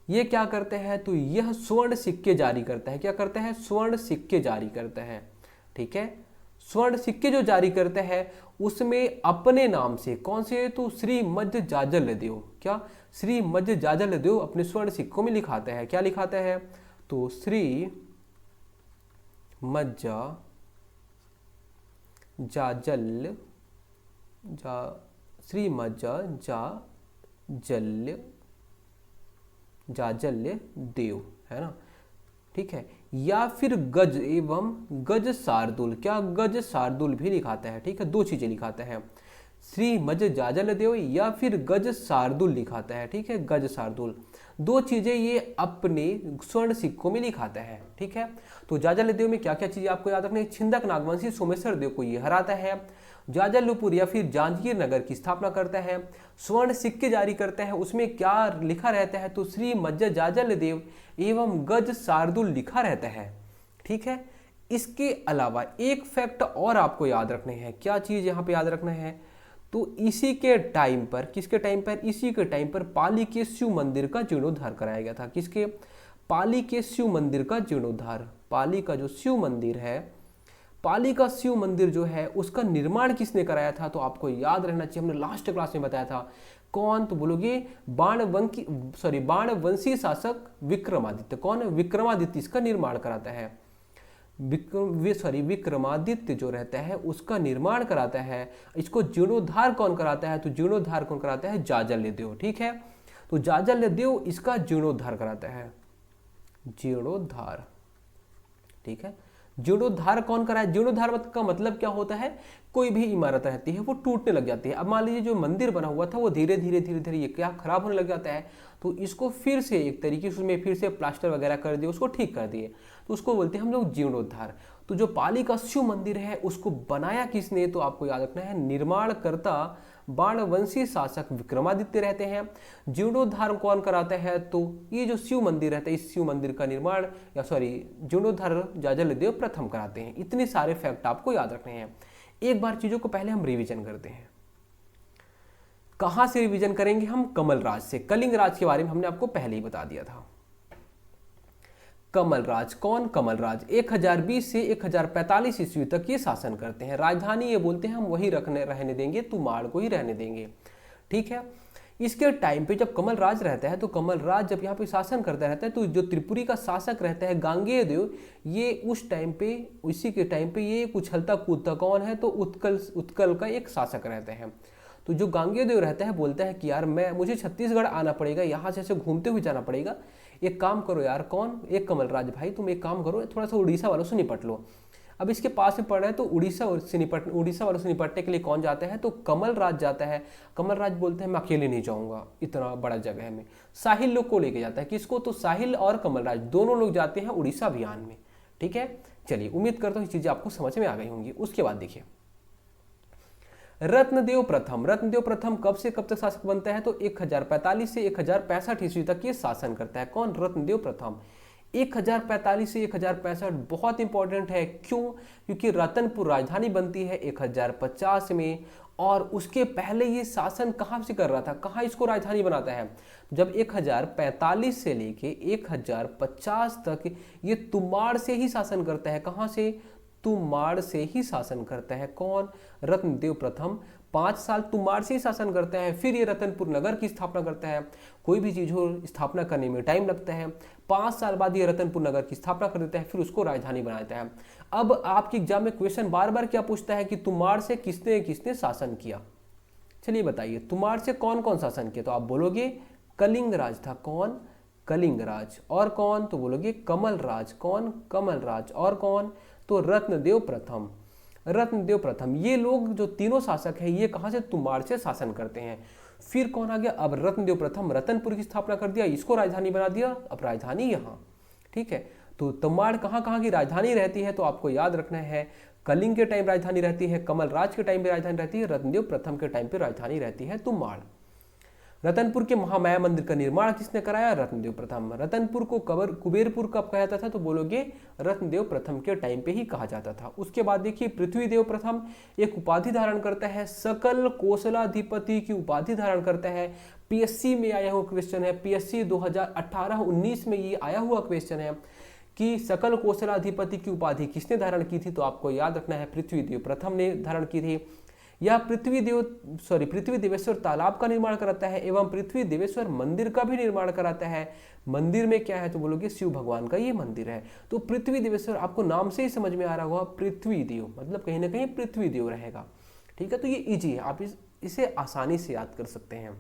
ये क्या करते हैं? तो यह स्वर्ण सिक्के जारी करता है। क्या करता है? स्वर्ण सिक्के जारी करता है, ठीक है। स्वर्ण सिक्के जो जारी करता है उसमें अपने नाम से, कौन से? तो श्री मध्य जाजल्यदेव। क्या? श्री मध्य जाजल्यदेव अपने स्वर्ण सिक्कों में लिखाता है। क्या लिखाता है? तो श्री मध्य जाजल्यदेव श्री मज्जा जाजल्य देव, है ना, ठीक है। या फिर गज एवं गज शार्दुल, क्या गज शार्दुल भी लिखाता है, ठीक है, दो चीजें लिखाता है, श्री मज जाजल देव या फिर गज शार्दुल लिखाता है, ठीक है, गज शार्दुल, दो चीजें ये अपने स्वर्ण सिक्कों में लिखाता है, ठीक है। तो जाजल देव में क्या क्या चीजें आपको याद रखनी है, छिंदक नागवंशी सोमेश्वर देव को ये हराता है, जाजलपुर या फिर जांजगीर नगर की स्थापना करता है, स्वर्ण सिक्के जारी करता है, उसमें क्या लिखा रहता है, तो श्री मज्जा जाजल देव एवं गज शार्दुल लिखा रहता है, ठीक है। इसके अलावा एक फैक्ट और आपको याद रखने हैं, क्या चीज यहाँ पे याद रखना है, तो इसी के टाइम पर, किसके टाइम पर, इसी के टाइम पर पाली के शिव मंदिर का जीर्णोद्धार कराया गया था, किसके, पाली के शिव मंदिर का जीर्णोद्धार, पाली का जो शिव मंदिर है, पाली का शिव मंदिर जो है उसका निर्माण किसने कराया था, तो आपको याद रहना चाहिए, हमने लास्ट क्लास में बताया था, कौन, तो बोलोगे बाणवंशी शासक विक्रमादित्य, कौन, विक्रमादित्य इसका निर्माण कराता है, विक्रमादित्य जो रहता है उसका निर्माण कराता है। इसको जीर्णोद्धार कौन कराता है, तो जीर्णोद्धार कौन कराता है, जाजल्य देव, ठीक है। तो जाजल्य देव इसका जीर्णोद्धार कराता है, जीर्णोद्धार, ठीक है। जीर्णोद्धार कौन कराए, जीर्णोद्धार का मतलब क्या होता है, कोई भी इमारत रहती है वो टूटने लग जाती है। अब मान लीजिए जो मंदिर बना हुआ था वो धीरे धीरे ये क्या खराब होने लग जाता है, तो इसको फिर से एक तरीके से उसमें फिर से प्लास्टर वगैरह कर दिए, उसको ठीक कर दिए, तो उसको बोलते हैं हम लोग जीर्णोद्धार। तो जो पाली का शिव मंदिर है उसको बनाया किसने, तो आपको याद रखना है निर्माणकर्ता बाणवंशी शासक विक्रमादित्य रहते हैं। जीर्णोद्धार कौन कराता है, तो ये जो शिव मंदिर रहता है इस शिव मंदिर का निर्माण जीर्णोद्धार जाजल्य देव प्रथम कराते हैं। इतने सारे फैक्ट आपको याद रखने हैं। एक बार चीजों को पहले हम रिवीजन करते हैं। कहां से रिवीजन करेंगे हम, कमल राज से। कलिंग राज के बारे में हमने आपको पहले ही बता दिया था। कमल राज, कौन, कमल राज 1020 से 1045 ईस्वी तक ये शासन करते हैं। राजधानी ये बोलते हैं हम वही रहने देंगे, तुमाड़ को ही रहने देंगे, ठीक है। इसके टाइम पे जब कमल राज रहता है, तो कमल राज जब यहाँ पे शासन करता रहता है, तो जो त्रिपुरी का शासक रहता है गांगेय देव, ये उस टाइम पे, इसी के टाइम पे ये उछलता कूदता कौन है, तो उत्कल का एक शासक रहता है। तो जो गांगेय देव रहता है बोलता है कि यार मुझे छत्तीसगढ़ आना पड़ेगा, यहाँ से ऐसे घूमते हुए जाना पड़ेगा, एक काम करो यार, कौन, एक कमल राज भाई, तुम एक काम करो, थोड़ा सा उड़ीसा वालों से निपट लो। अब इसके पास में पड़ रहा है, तो उड़ीसा वालों से निपटने के लिए कौन जाता है, तो कमल राज जाता है। कमल राज बोलते हैं मैं अकेले नहीं जाऊंगा इतना बड़ा जगह में, साहिल लोग को लेके जाता है, किसको, तो साहिल और कमल राज दोनों लोग जाते हैं उड़ीसा अभियान में, ठीक है। चलिए, उम्मीद करता हूँ ये चीजें आपको समझ में आ गई होंगी। उसके बाद देखिए रत्नदेव प्रथम कब से कब तक शासक बनता है, तो 1045 से 1065 ईस्वी तक ये शासन करता है। कौन, रत्नदेव प्रथम। 1045 से 1065 बहुत इंपॉर्टेंट है, क्यों, क्योंकि रतनपुर राजधानी बनती है 1050 में, और उसके पहले ये शासन कहाँ से कर रहा था, कहाँ इसको राजधानी बनाता है, जब 1045 से लेके 1050 तक ये तुमाड़ से ही शासन करता है। कहाँ से, तुमाड़ से ही शासन करता है। कौन, रत्नदेव प्रथम 5 साल तुमाड़ से ही शासन करता है। फिर ये रतनपुर नगर की स्थापना करता है। कोई भी चीज हो स्थापना करने में टाइम लगता है। 5 साल बाद ये रतनपुर नगर की स्थापना कर देता है, फिर उसको राजधानी बना देता है। अब आपके एग्जाम में क्वेश्चन बार बार क्या पूछता है कि तुमाड़ से किसने किसने शासन किया। चलिए बताइए, तुमाड़ से कौन कौन शासन किया, तो आप बोलोगे कलिंग राज था। कौन, कलिंग राज। और कौन, तो बोलोगे कमल राज। कौन, कमल राज। और कौन, तो रत्नदेव प्रथम। रत्नदेव प्रथम, ये लोग जो तीनों शासक हैं ये कहां से, तुमाड़ से शासन करते हैं। फिर कौन आ गया, अब रत्नदेव प्रथम रतनपुर की स्थापना कर दिया, इसको राजधानी बना दिया, अब राजधानी यहाँ, ठीक है। तो तुमाड़ कहाँ कहाँ की राजधानी रहती है, तो आपको याद रखना है कलिंग के टाइम राजधानी रहती है, कमल राज के टाइम पे राजधानी रहती है, रत्नदेव प्रथम के टाइम पे राजधानी रहती है तुमाड़। रतनपुर के महामाया मंदिर का निर्माण किसने कराया, रत्नदेव प्रथम। रतनपुर को कुबेरपुर कब कहा जाता था, तो बोलोगे रत्नदेव प्रथम के टाइम पे ही कहा जाता था। उसके बाद देखिए पृथ्वीदेव प्रथम एक उपाधि धारण करता है, सकल कोसलाधिपति की उपाधि धारण करता है। पीएससी में आया हुआ क्वेश्चन है, पीएससी 2018-19 में ये आया हुआ क्वेश्चन है कि सकल कोसलाधिपति की उपाधि किसने धारण की थी, तो आपको याद रखना है पृथ्वीदेव प्रथम ने धारण की थी। यह पृथ्वी देवेश्वर तालाब का निर्माण कराता है एवं पृथ्वी देवेश्वर मंदिर का भी निर्माण कराता है। मंदिर में क्या है, तो बोलोगे शिव भगवान का ये मंदिर है। तो पृथ्वी देवेश्वर आपको नाम से ही समझ में आ रहा होगा, पृथ्वी देव मतलब कहीं ना कहीं पृथ्वी देव रहेगा, ठीक है, तो ये इजी है, आप इसे आसानी से याद कर सकते हैं।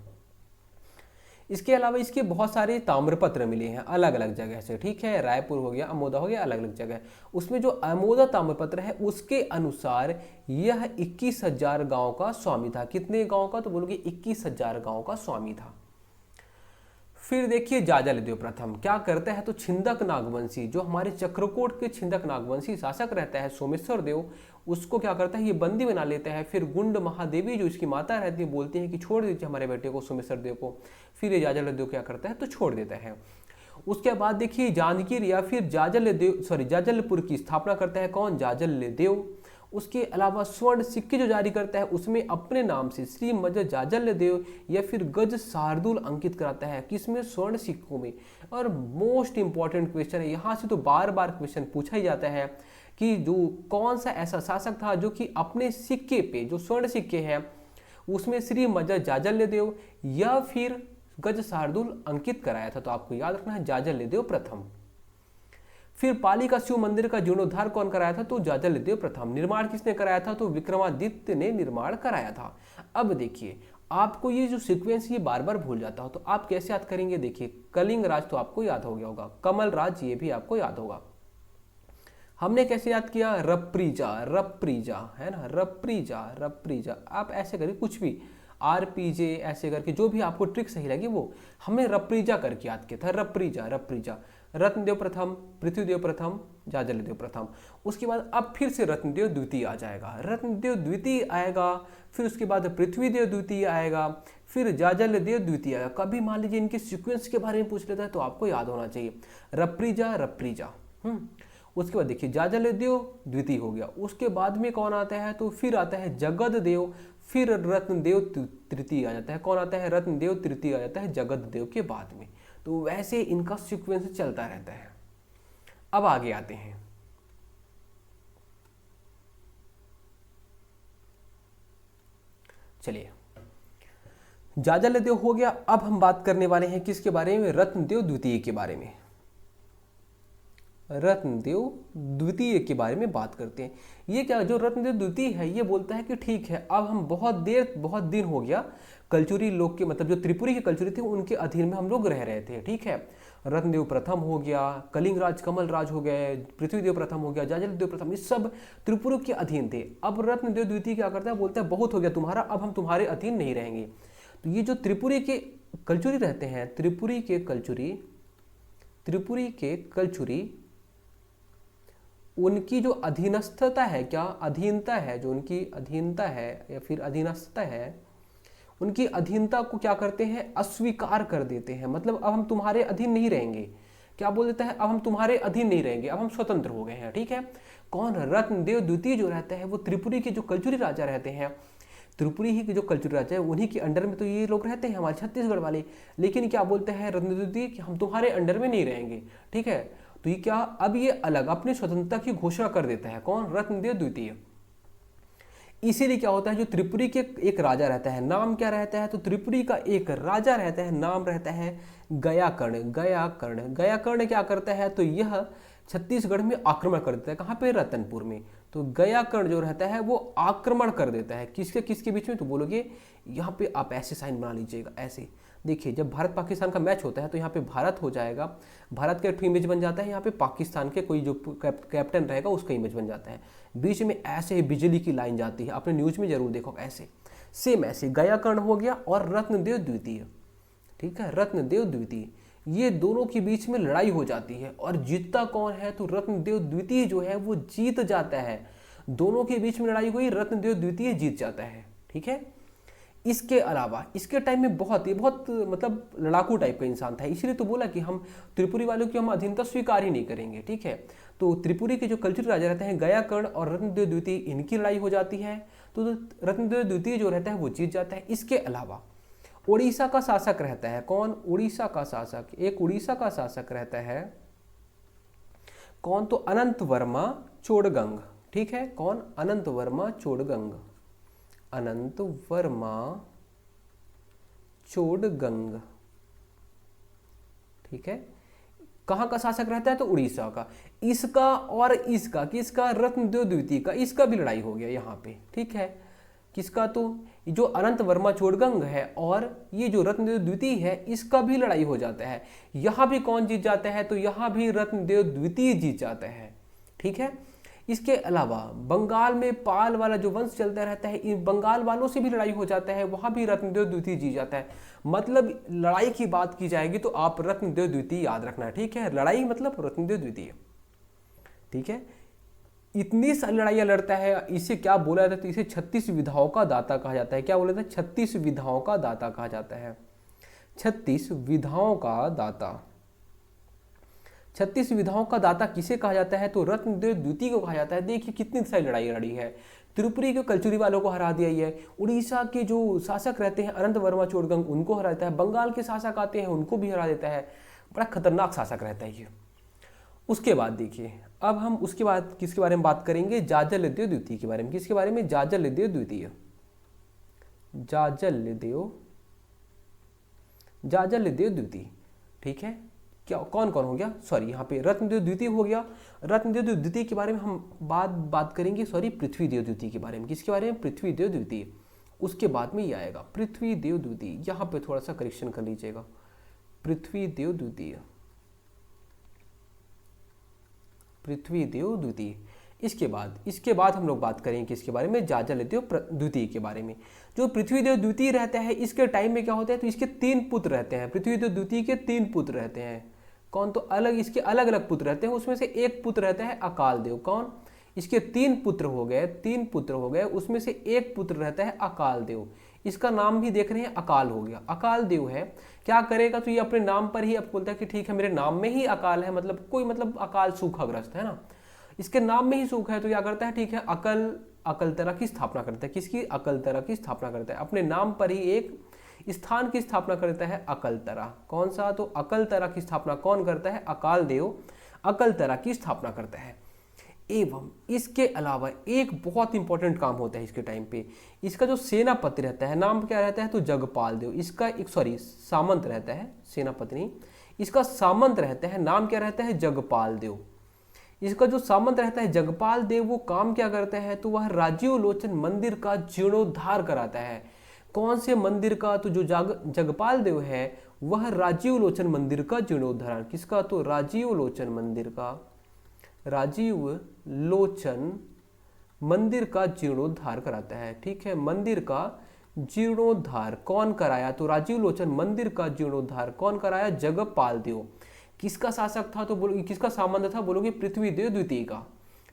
इसके अलावा इसके बहुत सारे ताम्रपत्र मिले हैं अलग अलग जगह से, ठीक है, रायपुर हो गया, अमोदा हो गया, अलग अलग जगह। उसमें जो अमोदा ताम्रपत्र है उसके अनुसार यह 21,000 गांव का स्वामी था। कितने गांव का? तो बोलोगे 21,000 गांव का स्वामी था। फिर देखिए जाजलदेव प्रथम क्या करता है, तो छिंदक नागवंशी, जो हमारे चक्रकोट के छिंदक नागवंशी शासक रहता है सोमेश्वर देव, उसको क्या करता है, ये बंदी बना लेता है। फिर गुंड महादेवी जो इसकी माता रहती है बोलती है कि छोड़ दीजिए हमारे बेटे को, सोमेश्वर देव को। फिर ये जाजलदेव क्या करता है, तो छोड़ देता है। उसके बाद देखिए जांजगीर या फिर जाजलपुर की स्थापना करता है कौन? जाजलदेव। उसके अलावा स्वर्ण सिक्के जो जारी करता है उसमें अपने नाम से श्री मज जाजलदेव या फिर गज शार्दुल अंकित कराता है। किसमें? स्वर्ण सिक्कों में। और मोस्ट इंपॉर्टेंट क्वेश्चन है, यहाँ से तो बार बार क्वेश्चन पूछा ही जाता है कि जो कौन सा ऐसा शासक था जो कि अपने सिक्के पे, जो स्वर्ण सिक्के हैं उसमें श्री मज जाजलदेव या फिर गज शार्दुल अंकित कराया था। तो आपको याद रखना है जाजलदेव प्रथम। फिर पाली का शिव मंदिर का जीर्णोद्धार कौन कराया था? तो जाजलदेव प्रथम। निर्माण किसने कराया था? तो विक्रमादित्य ने निर्माण कराया था। अब देखिए आपको ये जो सीक्वेंस ये बार बार भूल जाता हो तो आप कैसे याद करेंगे? देखिए कलिंग राज तो आपको याद हो गया होगा, कमल राज ये भी आपको याद होगा। हमने कैसे याद किया? रप्रीजा, रप्रीजा है ना, रप्रीजा रप्रीजा। आप ऐसे करिए कुछ भी, आरपीजे ऐसे करके जो भी आपको ट्रिक सही लगे वो हमने रप्रीजा करके याद किया था। रप्रीजा रप्रीजा। रत्नदेव प्रथम, पृथ्वीदेव प्रथम, जाजलदेव प्रथम। उसके बाद अब फिर से रत्नदेव द्वितीय आ जाएगा, रत्नदेव द्वितीय आएगा, फिर उसके बाद पृथ्वीदेव द्वितीय आएगा, फिर जाजलदेव द्वितीय आएगा। कभी मान लीजिए इनके सीक्वेंस के बारे में पूछ लेता है तो आपको याद होना चाहिए रप्रीजा रप्रीजा। उसके बाद देखिए जाजलदेव द्वितीय हो गया। उसके बाद में कौन आता है? तो फिर आता है जगददेव, फिर रत्नदेव तृतीय आ जाता है। कौन आता है? रत्नदेव तृतीय आ जाता है जगददेव के बाद में। तो वैसे इनका सीक्वेंस चलता रहता है। अब आगे आते हैं, चलिए जाजलदेव हो गया। अब हम बात करने वाले हैं किसके बारे में? रत्नदेव द्वितीय के बारे में। रत्नदेव द्वितीय के बारे में बात करते हैं। ये क्या, जो रत्नदेव द्वितीय है ये बोलता है कि ठीक है अब हम बहुत दिन हो गया कलचुरी लोग के, मतलब जो त्रिपुरी के कलचुरी थे उनके अधीन में हम लोग रह रहे थे, ठीक है। रत्नदेव प्रथम हो गया, कलिंग राज कमल राज हो गए, पृथ्वीदेव प्रथम हो गया, जाजलदेव प्रथम, ये सब त्रिपुरी के अधीन थे। अब रत्नदेव द्वितीय क्या करता है? बोलता है बहुत हो गया तुम्हारा, अब हम तुम्हारे अधीन नहीं रहेंगे। तो ये जो त्रिपुरी के कलचुरी रहते हैं, त्रिपुरी के कलचुरी उनकी जो अधीनस्थता है, क्या अधीनता है, जो उनकी अधीनता है या फिर अधीनस्थता है, उनकी अधीनता को क्या करते हैं? अस्वीकार कर देते हैं। मतलब अब हम तुम्हारे अधीन नहीं रहेंगे। क्या बोल देता है? अब हम तुम्हारे अधीन नहीं रहेंगे, अब हम स्वतंत्र हो गए हैं, ठीक है। कौन? रत्नदेव द्वितीय जो रहता है वो त्रिपुरी के जो कलचुरी राजा रहते हैं, त्रिपुरी ही के जो कलचुरी राजा है उन्हीं के अंडर में तो ये लोग रहते हैं हमारे छत्तीसगढ़ वाले। लेकिन क्या बोलते हैं रत्नदेव द्वितीय कि हम तुम्हारे अंडर में नहीं रहेंगे, ठीक है। तो ये क्या, अब ये अलग अपनी स्वतंत्रता की घोषणा कर देता है। कौन? रत्नदेव द्वितीय। इसीलिए क्या होता है, जो त्रिपुरी के एक राजा रहता है, नाम क्या रहता है? तो त्रिपुरी का एक राजा रहता है, नाम रहता है गयाकर्ण। गयाकर्ण क्या करता है? तो यह छत्तीसगढ़ में आक्रमण कर देता है। कहाँ पे? रतनपुर में। तो गयाकर्ण जो रहता है वो आक्रमण कर देता है किसके किसके बीच में? तो बोलोगे यहाँ पे आप ऐसे साइन बना लीजिएगा, ऐसे देखिए जब भारत पाकिस्तान का मैच होता है तो यहाँ पे भारत हो जाएगा, भारत का एक इमेज बन जाता है, यहाँ पे पाकिस्तान के कोई जो कैप्टन रहेगा उसका इमेज बन जाता है। बीच में ऐसे ही बिजली की लाइन जाती है, आपने न्यूज में जरूर देखो ऐसे, सेम ऐसे गयाकर्ण हो गया और रत्नदेव द्वितीय, ठीक है, रत्नदेव द्वितीय, ये दोनों के बीच में लड़ाई हो जाती है और जीतता कौन है? तो रत्नदेव द्वितीय जो है वो जीत जाता है। दोनों के बीच में लड़ाई हुई, रत्नदेव द्वितीय जीत जाता है, ठीक है। इसके अलावा इसके टाइम में बहुत मतलब लड़ाकू टाइप का इंसान था, इसीलिए तो बोला कि हम त्रिपुरी वालों की हम अधीनता स्वीकार ही नहीं करेंगे, ठीक है। तो त्रिपुरी के जो कल्चर राजा रहते हैं गयाकर्ण और रत्नदेव द्वितीय, इनकी लड़ाई हो जाती है, तो रत्नदेव द्वितीय जो रहता है वो जीत जाता है। इसके अलावा उड़ीसा का शासक रहता है, कौन? उड़ीसा का शासक, एक उड़ीसा का शासक रहता है, कौन? तो अनंत वर्मा चोड़गंग, ठीक है। कौन? अनंत वर्मा चोड़गंग, अनंत वर्मा चोड़गंग, ठीक है। कहां का शासक रहता है? तो उड़ीसा का। इसका और इसका, किसका? रत्नदेव द्वितीय का, इसका भी लड़ाई हो गया यहाँ पे, ठीक है। किसका, तो जो अनंत वर्मा चोडगंग है और ये जो रत्नदेव द्वितीय है इसका भी लड़ाई हो जाता है। यहाँ भी कौन जीत जाता है, तो यहाँ भी रत्नदेव द्वितीय जीत जाता है। ठीक है, इसके अलावा बंगाल में पाल वाला जो वंश चलता रहता है, इन बंगाल वालों से भी लड़ाई हो जाता है, वहां भी रत्नदेव द्वितीय जीत जाता है। मतलब लड़ाई की बात की जाएगी तो आप रत्नदेव द्वितीय याद रखना है। ठीक है, लड़ाई मतलब रत्नदेव द्वितीय। ठीक है, इतनी सारी लड़ाइयां लड़ता है, इसे क्या बोला जाता है, तो इसे 36 विधाओं का दाता कहा जाता है। क्या बोला जाता है, 36 विधाओं का दाता कहा जाता है। 36 विधाओं का दाता, 36 विधाओं का दाता किसे कहा जाता है, तो रत्नदेव द्वितीय को कहा जाता है। देखिए कितनी सारी लड़ाई लड़ी है। त्रिपुरी के कलचुरी वालों को हरा दिया है, उड़ीसा के जो शासक रहते हैं अनंत वर्मा चोडगंग उनको हरा देता है, बंगाल के शासक आते हैं उनको भी हरा देता है। बड़ा खतरनाक शासक रहता है ये। उसके बाद देखिए, अब हम उसके बाद किसके बारे में बात करेंगे, जाजलदेव द्वितीय के बारे में। किसके बारे में, जाजलदेव द्वितीय। जाजलदेव द्वितीय। ठीक है, क्या कौन कौन हो गया, सॉरी यहाँ पे रत्नदेव द्वितीय हो गया। रत्नदेव द्वितीय के बारे में हम बात करेंगे, सॉरी पृथ्वीदेव द्वितीय के बारे में। किसके बारे में, पृथ्वीदेव द्वितीय। उसके बाद में ये आएगा पृथ्वीदेव द्वितीय। यहाँ पे थोड़ा सा करेक्शन कर लीजिएगा, पृथ्वीदेव द्वितीय, पृथ्वीदेव द्वितीय। इसके बाद हम लोग बात करेंगे किसके बारे में, जाजलदेव द्वितीय के बारे में। जो पृथ्वीदेव द्वितीय रहता है इसके टाइम में क्या होता है, तो इसके 3 पुत्र रहते हैं। पृथ्वीदेव द्वितीय के 3 पुत्र रहते हैं। कौन, तो इसके अलग अलग पुत्र रहते हैं। उसमें से एक पुत्र रहता है अकाल देव। कौन, इसके 3 पुत्र हो गए, उसमें से एक पुत्र रहता है अकाल देव। इसका नाम भी देख रहे हैं, अकाल हो गया। अकाल देव है, क्या करेगा, तो ये अपने नाम पर ही अब बोलता है कि ठीक है मेरे नाम में ही अकाल है, मतलब कोई मतलब अकाल सूखाग्रस्त है ना, इसके नाम में ही सूखा है, तो क्या करता है, ठीक है अकलतरा की स्थापना करता है। किसकी, अकलतरा की स्थापना करता है। अपने नाम पर ही एक स्थान की स्थापना करता है, अकलतरा। कौन सा, तो अकलतरा की स्थापना कौन करता है, अकाल देव अकलतरा की स्थापना करता है। एवं इसके अलावा एक बहुत इंपॉर्टेंट काम होता है इसके टाइम पे, इसका जो सेनापति रहता है नाम क्या रहता है, तो जगपाल देव। इसका एक सामंत रहता है, सेनापति नहीं, इसका सामंत रहता है, नाम क्या रहता है, जगपाल देव। इसका जो सामंत रहता है जगपाल देव, वो काम क्या करता है, तो वह राजीव लोचन मंदिर का जीर्णोद्धार कराता है। कौन से मंदिर का, तो जो जगपाल देव है वह राजीव लोचन मंदिर का जीर्णोद्धार, किसका, तो राजीव लोचन मंदिर का, राजीव लोचन मंदिर का जीर्णोद्धार कराता है। ठीक है, मंदिर का जीर्णोद्धार कौन कराया, तो राजीव लोचन मंदिर का जीर्णोद्धार कौन कराया, जगपाल देव। किसका शासक था, तो बोलोगे किसका सामंत था, बोलोगे पृथ्वीदेव द्वितीय का।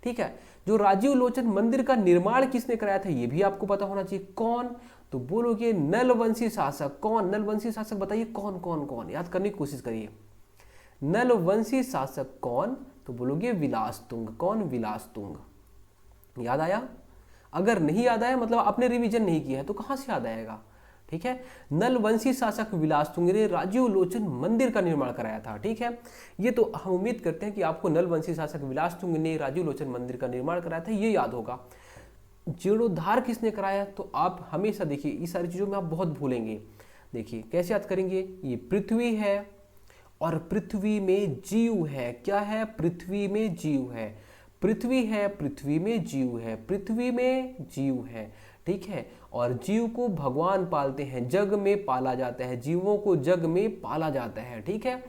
ठीक है, जो राजीव लोचन मंदिर का निर्माण किसने कराया था, ये भी आपको पता होना चाहिए। कौन, तो बोलोगे नलवंशी शासक। कौन, नलवंशी शासक बताइए कौन कौन कौन, याद करने की कोशिश करिए। नलवंशी शासक कौन, तो बोलोगे विलासतुंग। कौन, विलासतुंग। याद आया, अगर नहीं याद आया मतलब आपने रिवीजन नहीं किया है तो कहां से याद आएगा। ठीक है, नलवंशी शासक विलासतुंग ने राजीव लोचन मंदिर का निर्माण कराया था। ठीक है, ये तो हम उम्मीद करते हैं कि आपको नलवंशी शासक विलासतुंग ने राजीव लोचन मंदिर का निर्माण कराया था, ये याद होगा। जीर्णोद्धार किसने कराया, तो आप हमेशा देखिए इस सारी चीजों में आप बहुत भूलेंगे। देखिए कैसे याद करेंगे, ये पृथ्वी है और पृथ्वी में जीव है। क्या है, पृथ्वी में जीव है, पृथ्वी है, पृथ्वी में जीव है, पृथ्वी में जीव है। ठीक है, और जीव को भगवान पालते हैं, जग में पाला जाता है, जीवों को जग में पाला जाता है। ठीक है,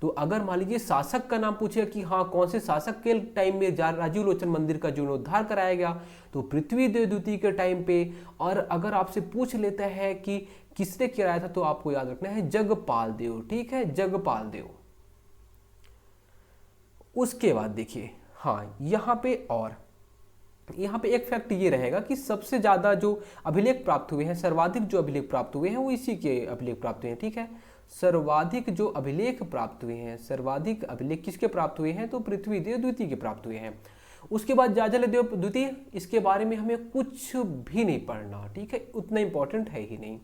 तो अगर मान लीजिए शासक का नाम पूछे कि हाँ कौन से शासक के टाइम में राजीव लोचन मंदिर का जीर्णोद्धार कराया गया, तो पृथ्वीदेव द्वितीय के टाइम पे। और अगर आपसे पूछ लेता है कि किसने कराया था, तो आपको याद रखना है जगपाल देव। ठीक है, जगपाल देव। उसके बाद देखिए, हाँ यहाँ पे एक फैक्ट ये रहेगा कि सबसे ज्यादा जो अभिलेख प्राप्त हुए हैं, सर्वाधिक जो अभिलेख प्राप्त हुए हैं वो इसी के अभिलेख प्राप्त हुए हैं। ठीक है, सर्वाधिक जो अभिलेख प्राप्त हुए हैं, सर्वाधिक अभिलेख किसके प्राप्त हुए हैं, तो पृथ्वीदेव द्वितीय के प्राप्त हुए हैं। उसके बाद जाजलदेव द्वितीय, इसके बारे में हमें कुछ भी नहीं पढ़ना। ठीक है, उतना इंपॉर्टेंट है ही नहीं।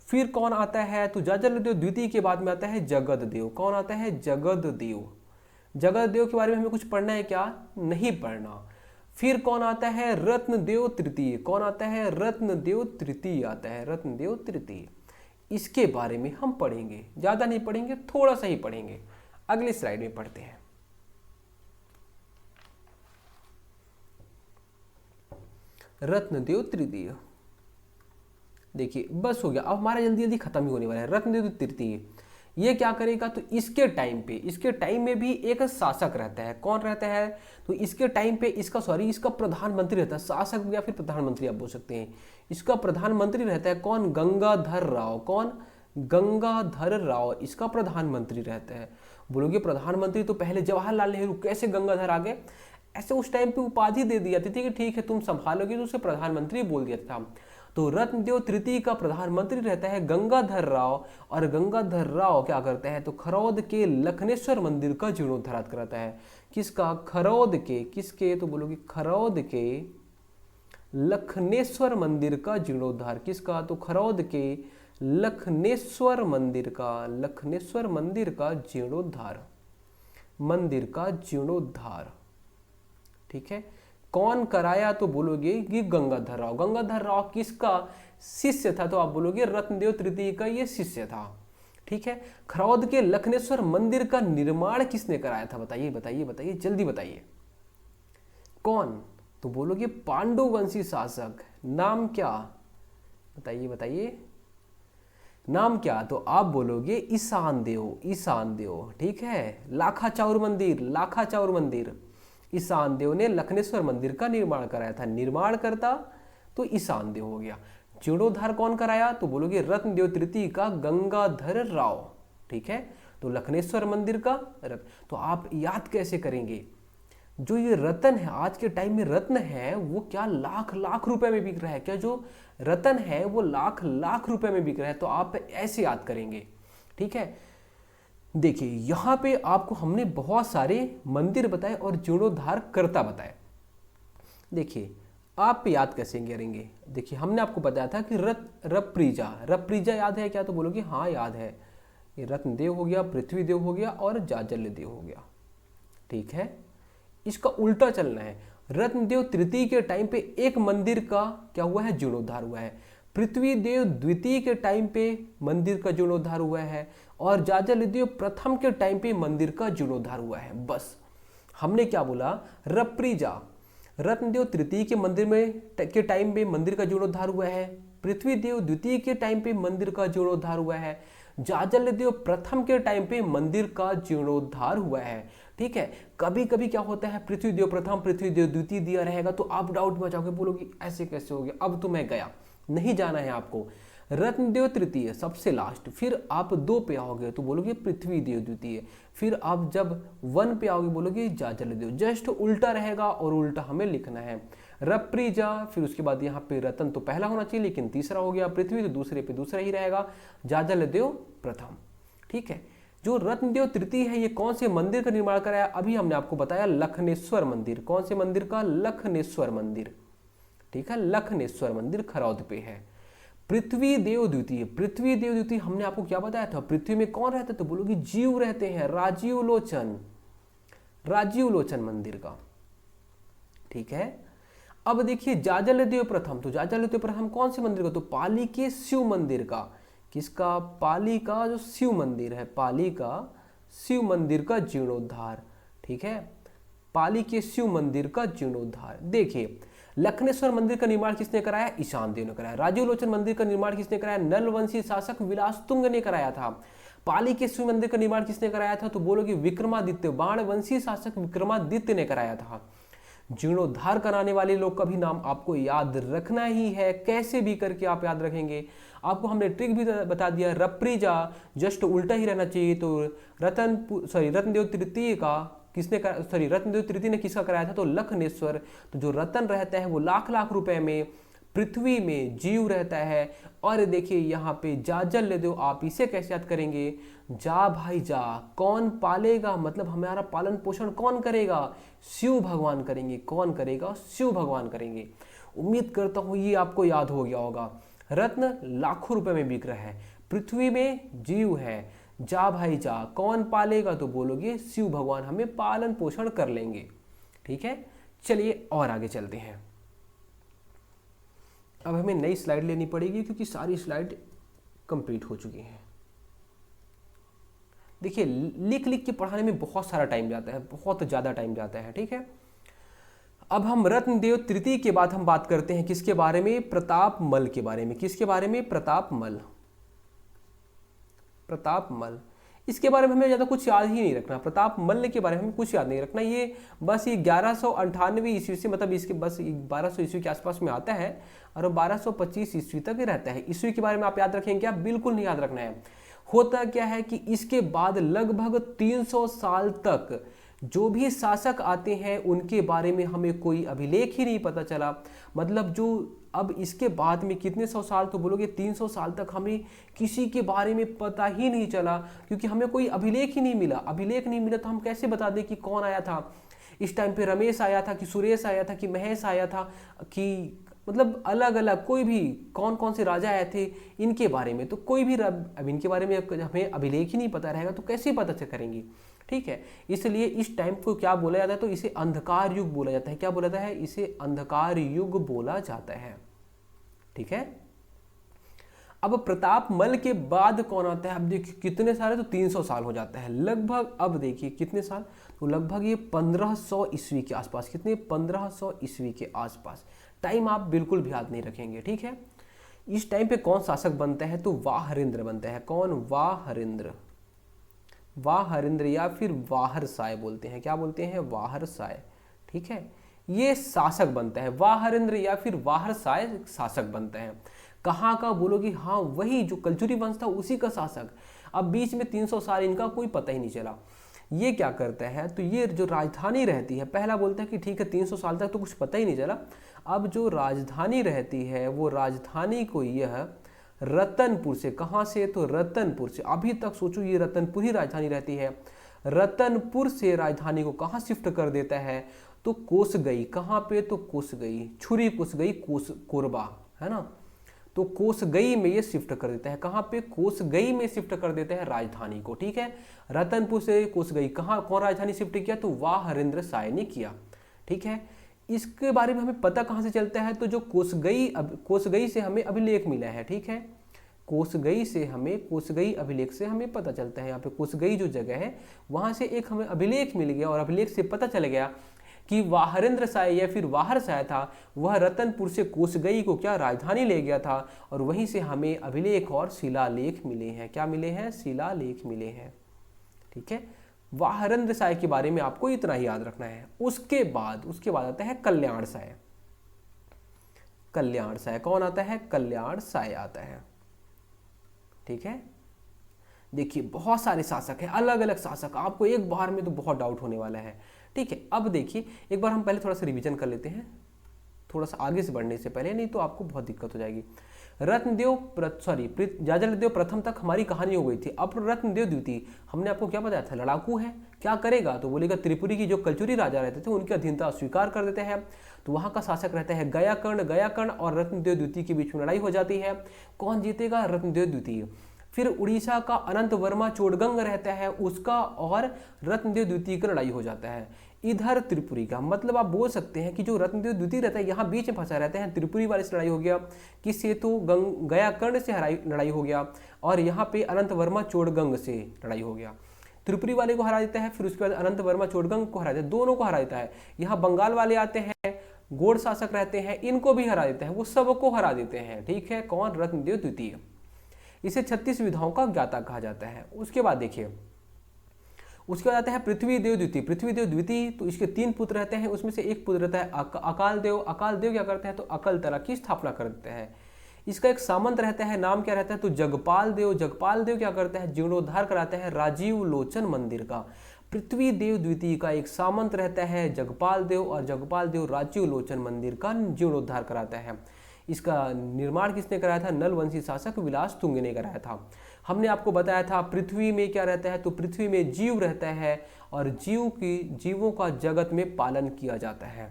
फिर कौन आता है, तो जाजलदेव द्वितीय के बाद में आता है जगददेव। कौन आता है, जगददेव। जगददेव के बारे में हमें कुछ पढ़ना है क्या, नहीं पढ़ना। फिर कौन आता है, रत्नदेव तृतीय। कौन आता है, रत्नदेव तृतीय आता है, रत्नदेव तृतीय। इसके बारे में हम पढ़ेंगे, ज्यादा नहीं पढ़ेंगे, थोड़ा सा ही पढ़ेंगे। अगली स्लाइड में पढ़ते हैं। रत्नदेव तृतीय, देखिए बस हो गया, अब हमारा जल्दी जल्दी खत्म ही होने वाला है। रत्नदेव तृतीय ये क्या करेगा, तो इसके टाइम में भी एक शासक रहता है। कौन रहता है, तो इसके टाइम पे इसका प्रधानमंत्री रहता है। शासक या फिर प्रधानमंत्री आप बोल सकते हैं। इसका प्रधानमंत्री रहता है कौन, गंगाधर राव। कौन, गंगाधर राव इसका प्रधानमंत्री रहता है। बोलोगे प्रधानमंत्री तो पहले जवाहरलाल नेहरू, कैसे गंगाधर आ गए, ऐसे उस टाइम पे उपाधि दे दी जाती थी कि ठीक है तुम संभालोगे, तो उसे प्रधानमंत्री बोल दिया था। तो रत्नदेव तृतीय का प्रधानमंत्री रहता है गंगाधर राव, और गंगाधर राव क्या करता है, तो खरौद के लखनेश्वर मंदिर का जीर्णोद्धार कराता है। किसका, खरौद के, किसके, तो बोलोगे खरौद के लखनेश्वर मंदिर का जीर्णोद्धार। किसका, तो खरौद के लखनेश्वर मंदिर का जीर्णोद्धार। ठीक है, कौन कराया, तो बोलोगे कि गंगाधर राव। गंगाधर राव किसका शिष्य था, तो आप बोलोगे रत्नदेव तृतीय का ये शिष्य था। ठीक है, खरौद के लखनेश्वर मंदिर का निर्माण किसने कराया था, बताइए बताइए बताइए, जल्दी बताइए कौन, तो बोलोगे पांडु वंशी शासक। नाम क्या, बताइए बताइए, नाम क्या, तो आप बोलोगे ईशान देव। ठीक है, लाखा चाउर मंदिर, ईशान देव ने लखनेश्वर मंदिर का निर्माण कराया था। निर्माणकर्ता तो ईशान देव हो गया। जीर्णोद्धार कौन कराया, तो बोलोगे रत्नदेव तृतीय का गंगाधर राव। ठीक है, तो लखनेश्वर मंदिर का तो आप याद कैसे करेंगे, जो ये रत्न है आज के टाइम में, रत्न है वो क्या लाख लाख रुपए में बिक रहा है, क्या जो रत्न है वो लाख लाख रुपए में बिक रहा है, तो आप ऐसे याद करेंगे। ठीक है, देखिए यहां पे आपको हमने बहुत सारे मंदिर बताए और जीर्णोद्धार करता बताए। देखिए आप याद कैसे करेंगे, देखिए हमने आपको बताया था कि रप्रीजा याद है क्या, तो बोलोगे हाँ याद है। ये रत्नदेव हो गया, पृथ्वीदेव हो गया और जाजल्यदेव हो गया। ठीक है, इसका उल्टा चलना है। रत्नदेव तृतीय के टाइम पे एक मंदिर का क्या हुआ है, जीर्णोद्धार हुआ है। पृथ्वीदेव द्वितीय के टाइम पे मंदिर का जीर्णोद्धार हुआ है, और जाजलदेव प्रथम के टाइम पे मंदिर का जीर्णोद्धार हुआ है। बस हमने क्या बोला, रत्नदेव तृतीय के मंदिर में के टाइम पे मंदिर का जीर्णोद्धार हुआ है, पृथ्वीदेव द्वितीय के टाइम पे मंदिर का जीर्णोद्धार हुआ है, जाजलदेव प्रथम के टाइम पे मंदिर का जीर्णोद्धार हुआ है। ठीक है, कभी कभी क्या होता है, पृथ्वीदेव प्रथम पृथ्वीदेव द्वितीय दिया रहेगा तो आप डाउट में जाओगे, बोलोगे ऐसे कैसे हो गया, अब तो मैं गया, नहीं जाना है आपको। रत्नदेव तृतीय सबसे लास्ट, फिर आप 2 पे आओगे तो बोलोगे पृथ्वीदेव द्वितीय, फिर आप जब 1 पे आओगे बोलोगे जाजलदेव। जस्ट उल्टा रहेगा और उल्टा हमें लिखना है। रप्रीजा, फिर उसके बाद यहाँ पे रतन तो पहला होना चाहिए लेकिन तीसरा हो गया, पृथ्वी तो दूसरे पे दूसरा ही रहेगा, जाजलदेव प्रथम। ठीक है, जो रत्नदेव तृतीय है ये कौन से मंदिर का निर्माण कराया, अभी हमने आपको बताया लखनेश्वर मंदिर। कौन से मंदिर का, लखनेश्वर मंदिर। ठीक है, लखनेश्वर मंदिर खरौद पे है। पृथ्वीदेव द्वितीय हमने आपको क्या बताया था, पृथ्वी में कौन रहता है, तो बोलोगे जीव रहते हैं, राजीव लोचन मंदिर का। ठीक है, अब देखिए जाजलदेव प्रथम, तो जाजलदेव प्रथम कौन से मंदिर का, तो पाली के शिव मंदिर का। किसका, पाली का जो शिव मंदिर है, पाली का शिव मंदिर का जीर्णोद्धार। ठीक है, पाली के शिव मंदिर का जीर्णोद्धार। देखिए लखनेश्वर मंदिर का निर्माण किसने कराया, ईशान देव ने कराया। राजीव लोचन मंदिर का निर्माण किसने कराया, नलवंशी शासक विलासतुंग ने कराया था। पाली के शिव मंदिर का निर्माण किसने कराया था, तो बोलोगे विक्रमादित्य, बाणवंशी शासक विक्रमादित्य ने कराया था। जीर्णोद्धार कराने वाले लोग का भी नाम आपको याद रखना ही है, कैसे भी करके आप याद रखेंगे। आपको हमने ट्रिक भी बता दिया, रप्रीजा जस्ट उल्टा ही रहना चाहिए। तो रत्नदेव तृतीय का रत्नदेव तृतीय ने किसका कराया था, तो लखनेश्वर। तो जो रतन रहता है वो लाख लाख रुपए में, पृथ्वी में जीव रहता है। और देखिए यहाँ पे जाजलदेव, आप इसे कैसे याद करेंगे, जा भाई जा, कौन पालेगा, मतलब हमारा पालन पोषण कौन करेगा, शिव भगवान करेंगे। कौन करेगा, शिव भगवान करेंगे। उम्मीद करता हूँ ये आपको याद हो गया होगा। रत्न लाखों रुपए में बिक रहा है, पृथ्वी में जीव है, जा भाई जा, कौन पालेगा, तो बोलोगे शिव भगवान हमें पालन पोषण कर लेंगे। ठीक है, चलिए और आगे चलते हैं। अब हमें नई स्लाइड लेनी पड़ेगी क्योंकि सारी स्लाइड कंप्लीट हो चुकी हैं। देखिए लिख लिख के पढ़ाने में बहुत सारा टाइम जाता है, बहुत ज़्यादा टाइम जाता है। ठीक है, अब हम रत्नदेव तृतीय के बाद हम बात करते हैं किसके बारे में, प्रतापमल के बारे में। किसके बारे में, प्रतापमल। प्रतापमल, इसके बारे में हमें ज़्यादा कुछ याद ही नहीं रखना। प्रतापमल के बारे में हमें कुछ याद नहीं रखना। ये बस ये 1198 ईस्वी से, मतलब इसके बस 1200 ईस्वी के आसपास में आता है और 1225 ईस्वी तक रहता है। ईस्वी के बारे में आप याद रखेंगे क्या, बिल्कुल नहीं याद रखना है। होता क्या है कि इसके बाद लगभग 300 साल तक जो भी शासक आते हैं उनके बारे में हमें कोई अभिलेख ही नहीं पता चला। मतलब जो अब इसके बाद में कितने सौ साल, तो बोलोगे 300 साल तक हमें किसी के बारे में पता ही नहीं चला, क्योंकि हमें कोई अभिलेख ही नहीं मिला। अभिलेख नहीं मिला तो हम कैसे बता दें कि कौन आया था इस टाइम पे, रमेश आया था कि सुरेश आया था कि महेश आया था, कि मतलब अलग अलग कोई भी कौन कौन से राजा आए थे इनके बारे में, तो कोई भी अब इनके बारे में हमें अभिलेख ही नहीं पता रहेगा तो कैसे पता करेंगे। ठीक है, इसलिए इस टाइम को क्या बोला जाता है, तो इसे अंधकार युग बोला जाता है। क्या बोला जाता है, इसे अंधकार युग बोला जाता है। ठीक है, अब प्रतापमल के बाद कौन आता है, अब देखिए कितने साल है, तो 300 साल हो जाता है लगभग। अब देखिए कितने साल, तो लगभग ये 1500 ईस्वी के आसपास। कितने, 1500 ईस्वी के आसपास। टाइम आप बिल्कुल भी याद नहीं रखेंगे। ठीक है, इस टाइम पे कौन शासक बनता है, तो वाहरिंद्र बनता है। कौन, वाहरिंद्र। वाहरिंद्र या फिर वाहरसाय बोलते हैं। क्या बोलते हैं, वाहरसाय। ठीक है, ये शासक बनता है। वाहरिंद्र या फिर वाहरसाय शासक बनता है। कहाँ का बोलोगे, हाँ वही जो कलचुरी वंश था उसी का शासक। अब बीच में 300 साल इनका कोई पता ही नहीं चला। ये क्या करता है, तो ये जो राजधानी रहती है, पहला बोलता है कि ठीक है 300 साल तक तो कुछ पता ही नहीं चला। अब जो राजधानी रहती है वो राजधानी को यह रतनपुर से, कहाँ से, तो रतनपुर से। अभी तक सोचो ये रतनपुर ही राजधानी रहती है। रतनपुर से राजधानी को कहाँ शिफ्ट कर देता है, तो कोसगई। कहाँ पे, तो कोसगई, छुरी कोसगई, कोरबा, है ना। तो कोसगई में ये शिफ्ट कर देता है। कहाँ पे, कोसगई में शिफ्ट कर देता है राजधानी को। ठीक है, रतनपुर से कोसगई, कहाँ कौन राजधानी शिफ्ट किया, तो वाहरिंद्र साय ने किया। ठीक है, इसके बारे में हमें पता कहाँ से चलता है, तो जो कोसगई से हमें अभिलेख मिला है। ठीक है, कोसगई से हमें, कोसगई अभिलेख से हमें पता चलता है। यहाँ पे कोसगई जो जगह है वहाँ से एक हमें अभिलेख मिल गया और अभिलेख से पता चल गया कि वाहरिंद्र साय या फिर वाहरसाय था, वह रतनपुर से कोसगई को क्या राजधानी ले गया था, और वहीं से हमें अभिलेख और शिलालेख मिले हैं। क्या मिले हैं, शिलालेख मिले हैं। ठीक है, वाहरिंद्र साय के बारे में आपको इतना ही याद रखना है। उसके बाद आता है कल्याण साय। कल्याण साय कौन आता है, कल्याण साय आता है। ठीक है, देखिए बहुत सारे शासक हैं, अलग अलग शासक, आपको एक बार में तो बहुत डाउट होने वाला है। ठीक है, अब देखिए एक बार हम पहले थोड़ा सा रिवीजन कर लेते हैं, थोड़ा सा आगे से बढ़ने से पहले, नहीं तो आपको बहुत दिक्कत हो जाएगी। जाजलदेव प्रथम तक हमारी कहानी हो गई थी। अब रत्नदेव द्वितीय, हमने आपको क्या बताया था, लड़ाकू है। क्या करेगा, तो बोलेगा त्रिपुरी की जो कलचुरी राजा रहते थे उनकी अधीनता स्वीकार कर देते हैं। तो वहाँ का शासक रहता है गयाकर्ण और रत्नदेव द्वितीय के बीच में लड़ाई हो जाती है। कौन जीतेगा, रत्नदेव द्वितीय। फिर उड़ीसा का अनंत वर्मा चोडगंग रहता है, उसका और रत्नदेव द्वितीय का लड़ाई हो जाता है। इधर त्रिपुरी का, मतलब आप बोल सकते हैं कि जो रत्नदेव द्वितीय रहता है यहाँ बीच में फंसा रहता है। त्रिपुरी वाले से लड़ाई हो गया, किससे, तो गयाकर्ण से लड़ाई हो गया, और यहाँ पे अनंत वर्मा चोडगंग से लड़ाई हो गया। त्रिपुरी वाले को हरा देता है, फिर उसके बाद अनंत वर्मा चोडगंग को हरा देता है, दोनों को हरा देता है। यहाँ बंगाल वाले आते हैं, गोड़ शासक रहते हैं, इनको भी हरा देते हैं, वो सबको हरा देते हैं। ठीक है, कौन, रत्नदेव द्वितीय। इसे 36 विधाओं का ज्ञाता कहा जाता है। उसके बाद देखिए, उसके बाद आता है पृथ्वीदेव द्वितीय। पृथ्वीदेव द्वितीय, तो इसके 3 पुत्र रहते हैं, उसमें से एक पुत्र रहता है अकालदेव। अकालदेव क्या करते हैं, तो अकलतरा की स्थापना कर देते हैं। इसका एक सामंत रहता है, नाम क्या रहता है, तो जगपाल देव। जगपाल देव क्या करता है, जीर्णोद्धार कराता है राजीव लोचन मंदिर का। पृथ्वीदेव द्वितीय का एक सामंत रहता है जगपाल देव, और जगपाल देव राजीव लोचन मंदिर का जीर्णोद्धार कराता है। इसका निर्माण किसने कराया था, नलवंशी शासक विलास तुंग ने कराया था। हमने आपको बताया था पृथ्वी में क्या रहता है, तो पृथ्वी में जीव रहता है, और जीवों का जगत में पालन किया जाता है।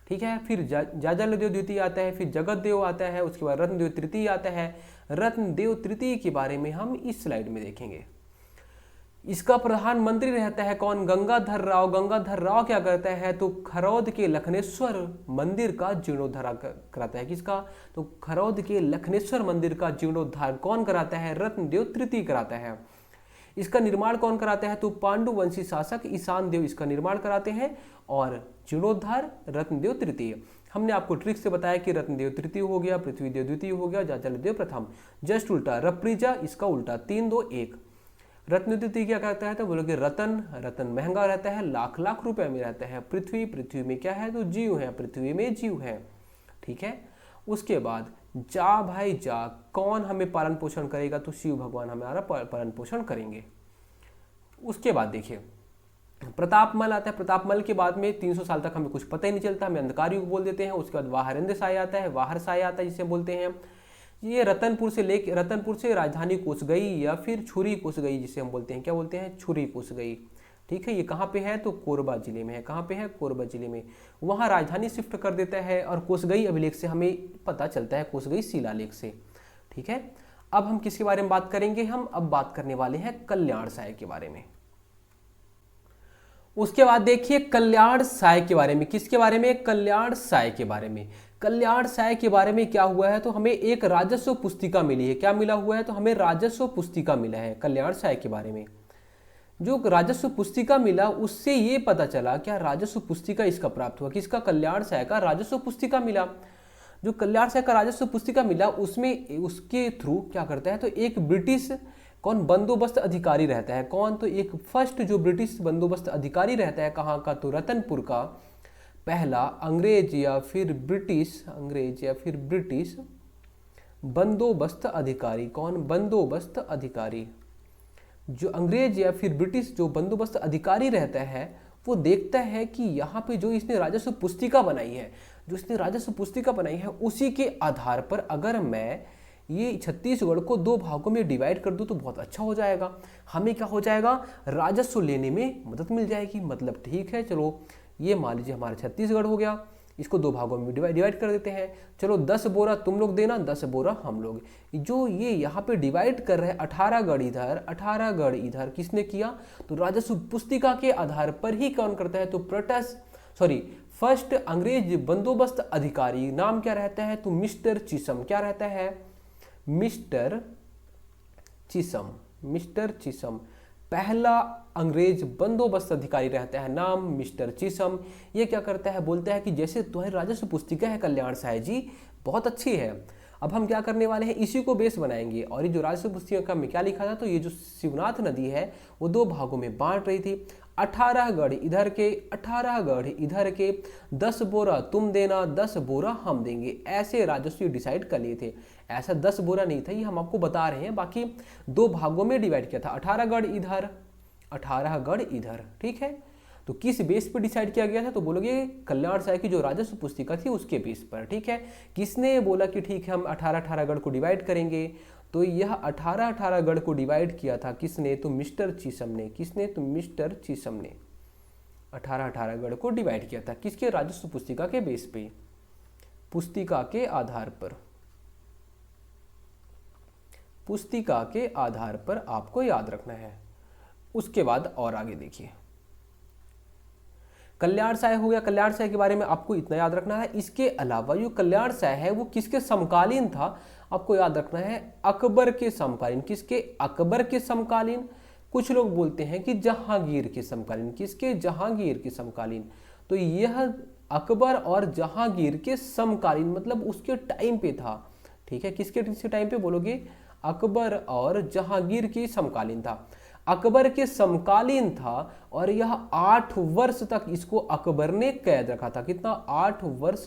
ठीक है, फिर जाजलदेव द्वितीय आता है, फिर जगतदेव आता है, उसके बाद रत्नदेव तृतीय आता है। रत्नदेव तृतीय के बारे में हम इस स्लाइड में देखेंगे। इसका प्रधानमंत्री रहता है कौन, गंगाधर राव। गंगाधर राव क्या करता है, तो खरौद के लखनेश्वर मंदिर का जीर्णोद्धार कराता है। किसका, तो खरौद के लखनेश्वर मंदिर का जीर्णोद्धार कौन कराता है, रत्नदेव तृतीय कराता है। इसका निर्माण कौन कराता है, तो पांडुवंशी शासक ईशान देव इसका निर्माण कराते हैं, और जीर्णोद्धार, रत्नदेव तृतीय। हमने आपको ट्रिक से बताया कि रत्नदेव तृतीय हो गया, पृथ्वीदेव द्वितीय हो गया, जलदेव प्रथम। जस्ट उल्टा, रप्रीजा इसका उल्टा, 3 2 1। रत्न तृतीय क्या कहता है तो बोलोगे रतन, रतन महंगा रहता है, लाख लाख रुपए में रहता है। पृथ्वी, पृथ्वी में क्या है तो जीव है, पृथ्वी में जीव है, ठीक है। उसके बाद जा भाई जा, कौन हमें पालन पोषण करेगा तो शिव भगवान हमारा पालन पोषण करेंगे। उसके बाद देखिए प्रतापमल आता है। प्रतापमल के बाद में 300 साल तक हमें कुछ पता ही नहीं चलता, हमें अंधकार युग बोल देते हैं। उसके बाद वाहरेंद्र साय आता है, वाहर साय आता है जिसे बोलते हैं। ये रतनपुर से राजधानी कोस गई या फिर छुरी कोस गई जिसे हम बोलते हैं, क्या बोलते हैं, छुरी कोस गई, ठीक है। ये कहाँ पे है तो कोरबा जिले में है। कहाँ पे है, कोरबा जिले में। वहाँ राजधानी शिफ्ट कर देता है और कोसगई अभिलेख से हमें पता चलता है, कोसगई शिलालेख से, ठीक है। अब हम किसके बारे में बात करेंगे, हम अब बात करने वाले हैं कल्याण साय के बारे में। उसके बाद देखिए कल्याण साय के बारे में, किसके बारे में, कल्याण साय के बारे में। कल्याण साय के बारे में क्या हुआ है तो हमें एक राजस्व पुस्तिका मिली है। क्या मिला हुआ है तो हमें राजस्व पुस्तिका मिला है कल्याण साय के बारे में। जो राजस्व पुस्तिका मिला उससे ये पता चला क्या राजस्व पुस्तिका इसका प्राप्त हुआ, किसका, कल्याण साय का राजस्व पुस्तिका मिला। जो कल्याण साय का राजस्व पुस्तिका मिला उसमें उसके थ्रू क्या करता है तो एक ब्रिटिश कौन बंदोबस्त अधिकारी रहता है, कौन तो एक फर्स्ट जो ब्रिटिश बंदोबस्त अधिकारी रहता है कहाँ का तो रतनपुर का, पहला अंग्रेज या फिर ब्रिटिश बंदोबस्त अधिकारी। कौन, बंदोबस्त अधिकारी। जो अंग्रेज या फिर ब्रिटिश जो बंदोबस्त अधिकारी रहता है वो देखता है कि यहाँ पे जो इसने राजस्व पुस्तिका बनाई है, उसी के आधार पर अगर मैं ये छत्तीसगढ़ को 2 भागों में डिवाइड कर दूं तो बहुत अच्छा हो जाएगा, हमें क्या हो जाएगा, राजस्व लेने में मदद मिल जाएगी। मतलब ठीक है, चलो ये मान लीजिए हमारा छत्तीसगढ़ हो गया, इसको 2 भागों में डिवाइड कर देते हैं। चलो 10 बोरा तुम लोग देना, 10 बोरा हम लोग। जो ये यहाँ पे डिवाइड कर रहे हैं 18 गढ़ इधर, 18 गढ़ इधर, किसने किया तो राजस्व पुस्तिका के आधार पर ही कौन करता है तो फर्स्ट अंग्रेज बंदोबस्त अधिकारी नाम क्या रहता है तो मिस्टर चिसम। क्या रहता है, मिस्टर चिसम। पहला अंग्रेज बंदोबस्त अधिकारी रहता है, नाम मिस्टर चिसम। ये क्या करता है, बोलता है कि जैसे तुम्हारी राजस्व पुस्तिका है कल्याण साय जी बहुत अच्छी है, अब हम क्या करने वाले हैं इसी को बेस बनाएंगे। और ये जो राजस्व पुस्तिका में क्या लिखा था तो ये जो शिवनाथ नदी है वो 2 भागों में बांट रही थी। 18 गढ़ इधर के, 18 गढ़ इधर के, 10 बोरा तुम देना, 10 बोरा हम देंगे, ऐसे राजस्व डिसाइड कर लिए थे। ऐसा 10 बोरा नहीं था, ये हम आपको बता रहे हैं। बाकी 2 भागों में डिवाइड किया था, 18 गढ़ इधर, 18 गढ़ इधर, ठीक है। तो किस बेस पर डिसाइड किया गया था तो बोलोगे कल्याण साय की जो राजस्व पुस्तिका थी उसके बेस पर, ठीक है। किसने बोला कि ठीक है हम 18 गढ़ को डिवाइड करेंगे, तो यह 18 गढ़ को डिवाइड किया था किसने तो मिस्टर चिसम ने। किसने तो मिस्टर चिसम ने 18 गढ़ को डिवाइड किया था, किसके, राजस्व पुस्तिका के बेस पे, पुस्तिका के आधार पर, पुस्तिका के आधार पर आपको याद रखना है। उसके बाद और आगे देखिए कल्याण साय हो गया। कल्याण साय के बारे में आपको इतना याद रखना है। इसके अलावा जो कल्याण साय है वो किसके समकालीन था आपको याद रखना है, अकबर के समकालीन। किसके, अकबर के समकालीन। कुछ लोग बोलते हैं कि जहांगीर के समकालीन। किसके, जहांगीर के समकालीन। तो यह अकबर और जहांगीर के समकालीन मतलब उसके टाइम पे था, ठीक है। किसके टाइम पे बोलोगे, अकबर और जहांगीर के समकालीन था। अकबर के समकालीन था और यह 8 वर्ष तक इसको अकबर ने कैद रखा था। कितना, 8 वर्ष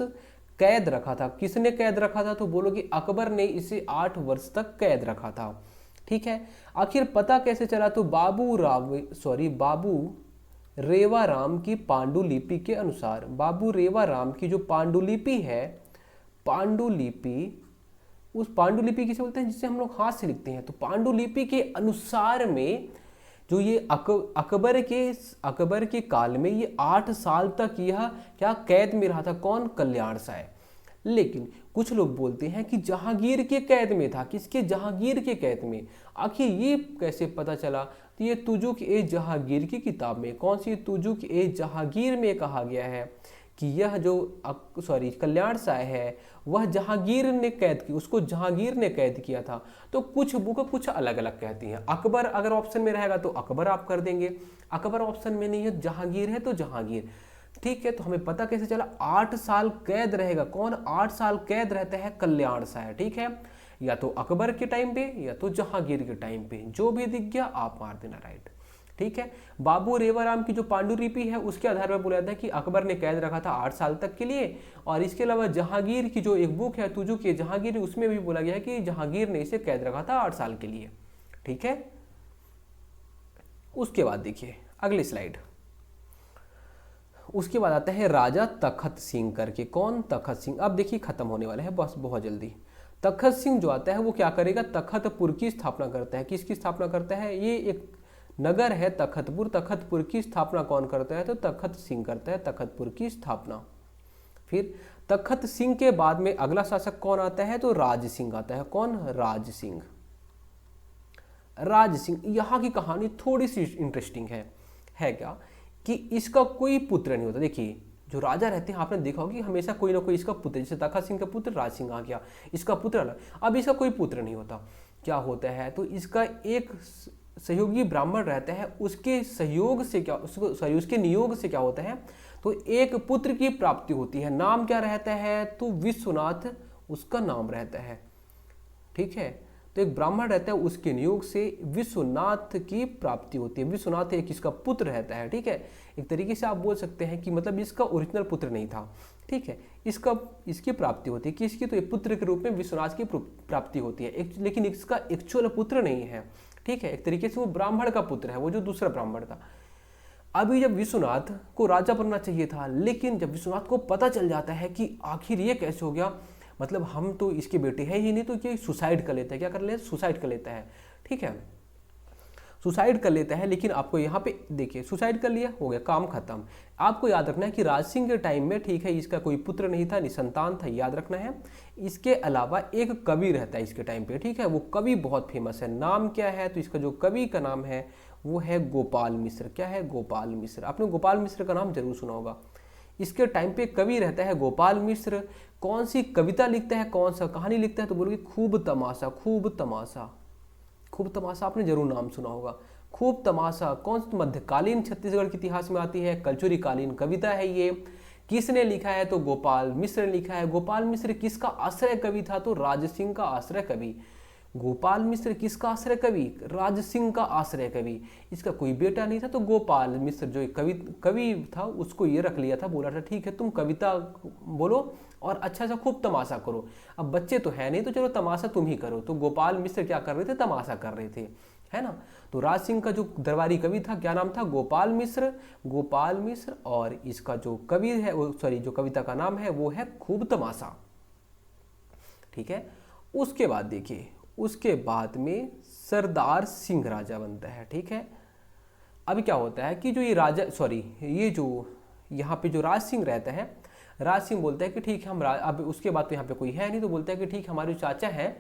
कैद रखा था। किसने कैद रखा था तो बोलोगे अकबर ने इसे 8 वर्ष तक कैद रखा था, ठीक है। आखिर पता कैसे चला तो बाबू रेवा राम की पांडुलिपि के अनुसार, बाबू रेवा राम की जो पांडुलिपि है, पांडुलिपि, उस पांडुलिपि किसे बोलते हैं जिसे हम लोग हाथ से लिखते हैं, तो पांडुलिपि के अनुसार में जो ये अकबर के काल में ये 8 साल तक यह क्या कैद में रहा था, कौन, कल्याण साय। लेकिन कुछ लोग बोलते हैं कि जहांगीर के कैद में था। किसके, जहांगीर के कैद में। आखिर ये कैसे पता चला तो ये तुजुक ए जहांगीर की किताब में, कौन सी, तुजुक ए जहांगीर में कहा गया है कि यह जो कल्याण साय है वह जहांगीर ने कैद की, उसको जहांगीर ने कैद किया था। तो कुछ बुक कुछ अलग अलग कहती हैं। अकबर अगर ऑप्शन में रहेगा तो अकबर आप कर देंगे, अकबर ऑप्शन में नहीं है, जहांगीर है तो जहांगीर। ठीक है, तो हमें पता कैसे चला, 8 साल कैद रहेगा। कौन 8 साल कैद रहता है? कल्याण शाह। ठीक है, या तो अकबर के टाइम पे या तो जहांगीर के टाइम पे, जो भी दिख गया आप मार देना राइट। ठीक है, बाबू रेवाराम की जो पांडुलिपि है उसके आधार पर बोला जाता है कि अकबर ने कैद रखा था 8 साल तक के लिए। और इसके अलावा जहांगीर की जो एक बुक है तुजु की जहांगीर, उसमें भी बोला गया है कि जहांगीर ने इसे कैद रखा था 8 साल के लिए। ठीक है, उसके बाद देखिए अगली स्लाइड। उसके बाद आता है राजा तखत सिंह करके। कौन? तखत सिंह। अब देखिए खत्म होने वाला है बस बहुत जल्दी। तखत सिंह जो आता है वो क्या करेगा? तखतपुर की स्थापना करता है। किसकी स्थापना करता है? ये एक नगर है तखतपुर। तखतपुर की स्थापना कौन करता है? तो तखत सिंह करता है तखतपुर की स्थापना। फिर तखत सिंह के बाद में अगला शासक कौन आता है? तो राज सिंह आता है। कौन? राज सिंह। राज सिंह, यहाँ की कहानी थोड़ी सी इंटरेस्टिंग है क्या कि इसका कोई पुत्र नहीं होता। देखिए जो राजा रहते हैं आपने देखा होगा कि हमेशा कोई ना कोई इसका पुत्र, जैसे तखत सिंह का पुत्र राज सिंह आ गया, इसका पुत्र अलग। अब इसका कोई पुत्र नहीं होता। क्या होता है? तो इसका एक सहयोगी ब्राह्मण रहता है, उसके सहयोग से क्या, उसके नियोग से क्या होता है? तो एक पुत्र की प्राप्ति होती है। नाम क्या रहता है? तो विश्वनाथ उसका नाम रहता है। ठीक है, तो एक ब्राह्मण रहता है, उसके नियोग से विश्वनाथ की प्राप्ति होती है। विश्वनाथ एक इसका पुत्र रहता है। ठीक है, एक तरीके से आप बोल सकते हैं कि मतलब इसका ओरिजिनल पुत्र नहीं था। ठीक है, इसकी प्राप्ति होती है। किसकी? तो एक पुत्र के रूप में विश्वनाथ की प्राप्ति होती है, लेकिन इसका एक्चुअल पुत्र नहीं है। ठीक है, एक तरीके से वो ब्राह्मण का पुत्र है, वो जो दूसरा ब्राह्मण था। अभी जब विश्वनाथ को राजा बनना चाहिए था, लेकिन जब विश्वनाथ को पता चल जाता है कि आखिर ये कैसे हो गया, मतलब हम तो इसके बेटे हैं ही नहीं, तो ये सुसाइड कर लेता है। क्या कर लेता है? सुसाइड कर लेता है। ठीक है, सुसाइड कर लेता है। लेकिन आपको यहाँ पे देखिए, सुसाइड कर लिया, हो गया, काम खत्म। आपको याद रखना है कि राज सिंह के टाइम में, ठीक है, इसका कोई पुत्र नहीं था, निसंतान था, याद रखना है। इसके अलावा एक कवि रहता है इसके टाइम पे। ठीक है, वो कवि बहुत फेमस है। नाम क्या है? तो इसका जो कवि का नाम है वो है गोपाल मिश्र। क्या है? गोपाल मिश्र। आपने गोपाल मिश्र का नाम जरूर सुना होगा। इसके टाइम पे कवि रहता है गोपाल मिश्र। कौन सी कविता लिखता है, कौन सा कहानी लिखता है? तो बोलोगे खूब तमाशा। खूब तमाशा, खूब तमाशा आपने जरूर नाम सुना होगा। खूब तमाशा कौन सी मध्यकालीन छत्तीसगढ़ के इतिहास में आती है, कलचुरी कालीन कविता है ये। किसने लिखा है? तो गोपाल मिश्र ने लिखा है। गोपाल मिश्र किसका आश्रय कवि था? तो राज सिंह का आश्रय कवि। गोपाल मिश्र किसका आश्रय कवि? राज सिंह का आश्रय कवि। इसका कोई बेटा नहीं था, तो गोपाल मिश्र जो कवि था उसको ये रख लिया था, बोला था ठीक है तुम कविता बोलो और अच्छा सा खूब तमाशा करो। अब बच्चे तो है नहीं, तो चलो तमाशा तुम ही करो। तो गोपाल मिश्र क्या कर रहे थे? तमाशा कर रहे थे, है ना। तो राज सिंह का जो दरबारी कवि था क्या नाम था? गोपाल मिश्र। गोपाल मिश्र, और इसका जो कवि है सॉरी जो कविता का नाम है वो है खूब तमाशा। ठीक है, उसके बाद देखिए, उसके बाद में सरदार सिंह राजा बनता है। ठीक है, अभी क्या होता है कि जो ये राजा ये जो यहाँ पे जो राज सिंह रहता है, राज सिंह बोलता है कि ठीक है हम अब उसके बाद तो यहाँ पे कोई है नहीं, तो बोलता है कि ठीक हमारे जो चाचा हैं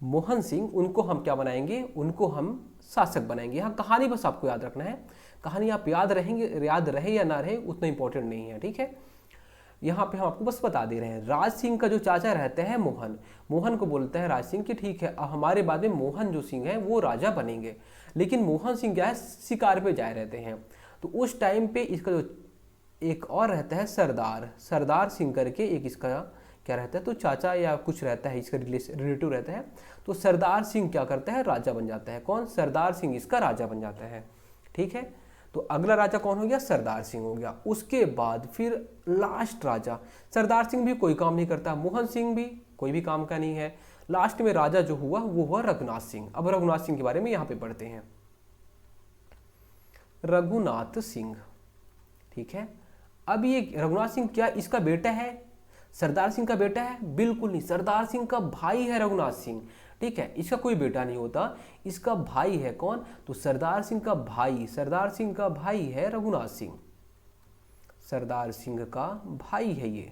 मोहन सिंह, उनको हम क्या बनाएंगे? उनको हम शासक बनाएंगे। यहाँ कहानी बस आपको याद रखना है, कहानी आप याद रहे या ना रहे उतना इंपॉर्टेंट नहीं है। ठीक है, यहाँ पे हम आपको बस बता दे रहे हैं। राज सिंह का जो चाचा रहते हैं मोहन को बोलता है राज सिंह कि ठीक है हमारे बाद में मोहन जो सिंह है वो राजा बनेंगे। लेकिन मोहन सिंह क्या है? शिकार पे जाए रहते हैं। तो उस टाइम पे इसका जो एक और रहता है सरदार सिंह करके, एक इसका क्या रहता है? तो चाचा या कुछ रहता है, इसका रिलेटिव रहता है। तो सरदार सिंह क्या करता है? राजा बन जाता है। कौन? सरदार सिंह इसका राजा बन जाता है। ठीक है, तो अगला राजा कौन हो गया? सरदार सिंह हो गया। उसके बाद फिर लास्ट राजा, सरदार सिंह भी कोई काम नहीं करता, मोहन सिंह भी कोई भी काम का नहीं है। लास्ट में राजा जो हुआ वो हुआ रघुनाथ सिंह। अब रघुनाथ सिंह के बारे में यहाँ पे पढ़ते हैं। रघुनाथ सिंह, ठीक है, अब ये रघुनाथ सिंह क्या इसका बेटा है? सरदार सिंह का बेटा है? बिल्कुल नहीं, सरदार सिंह का भाई है रघुनाथ सिंह। ठीक है, इसका कोई बेटा नहीं होता, इसका भाई है। कौन? तो सरदार सिंह का भाई है रघुनाथ सिंह। सरदार सिंह का भाई है ये,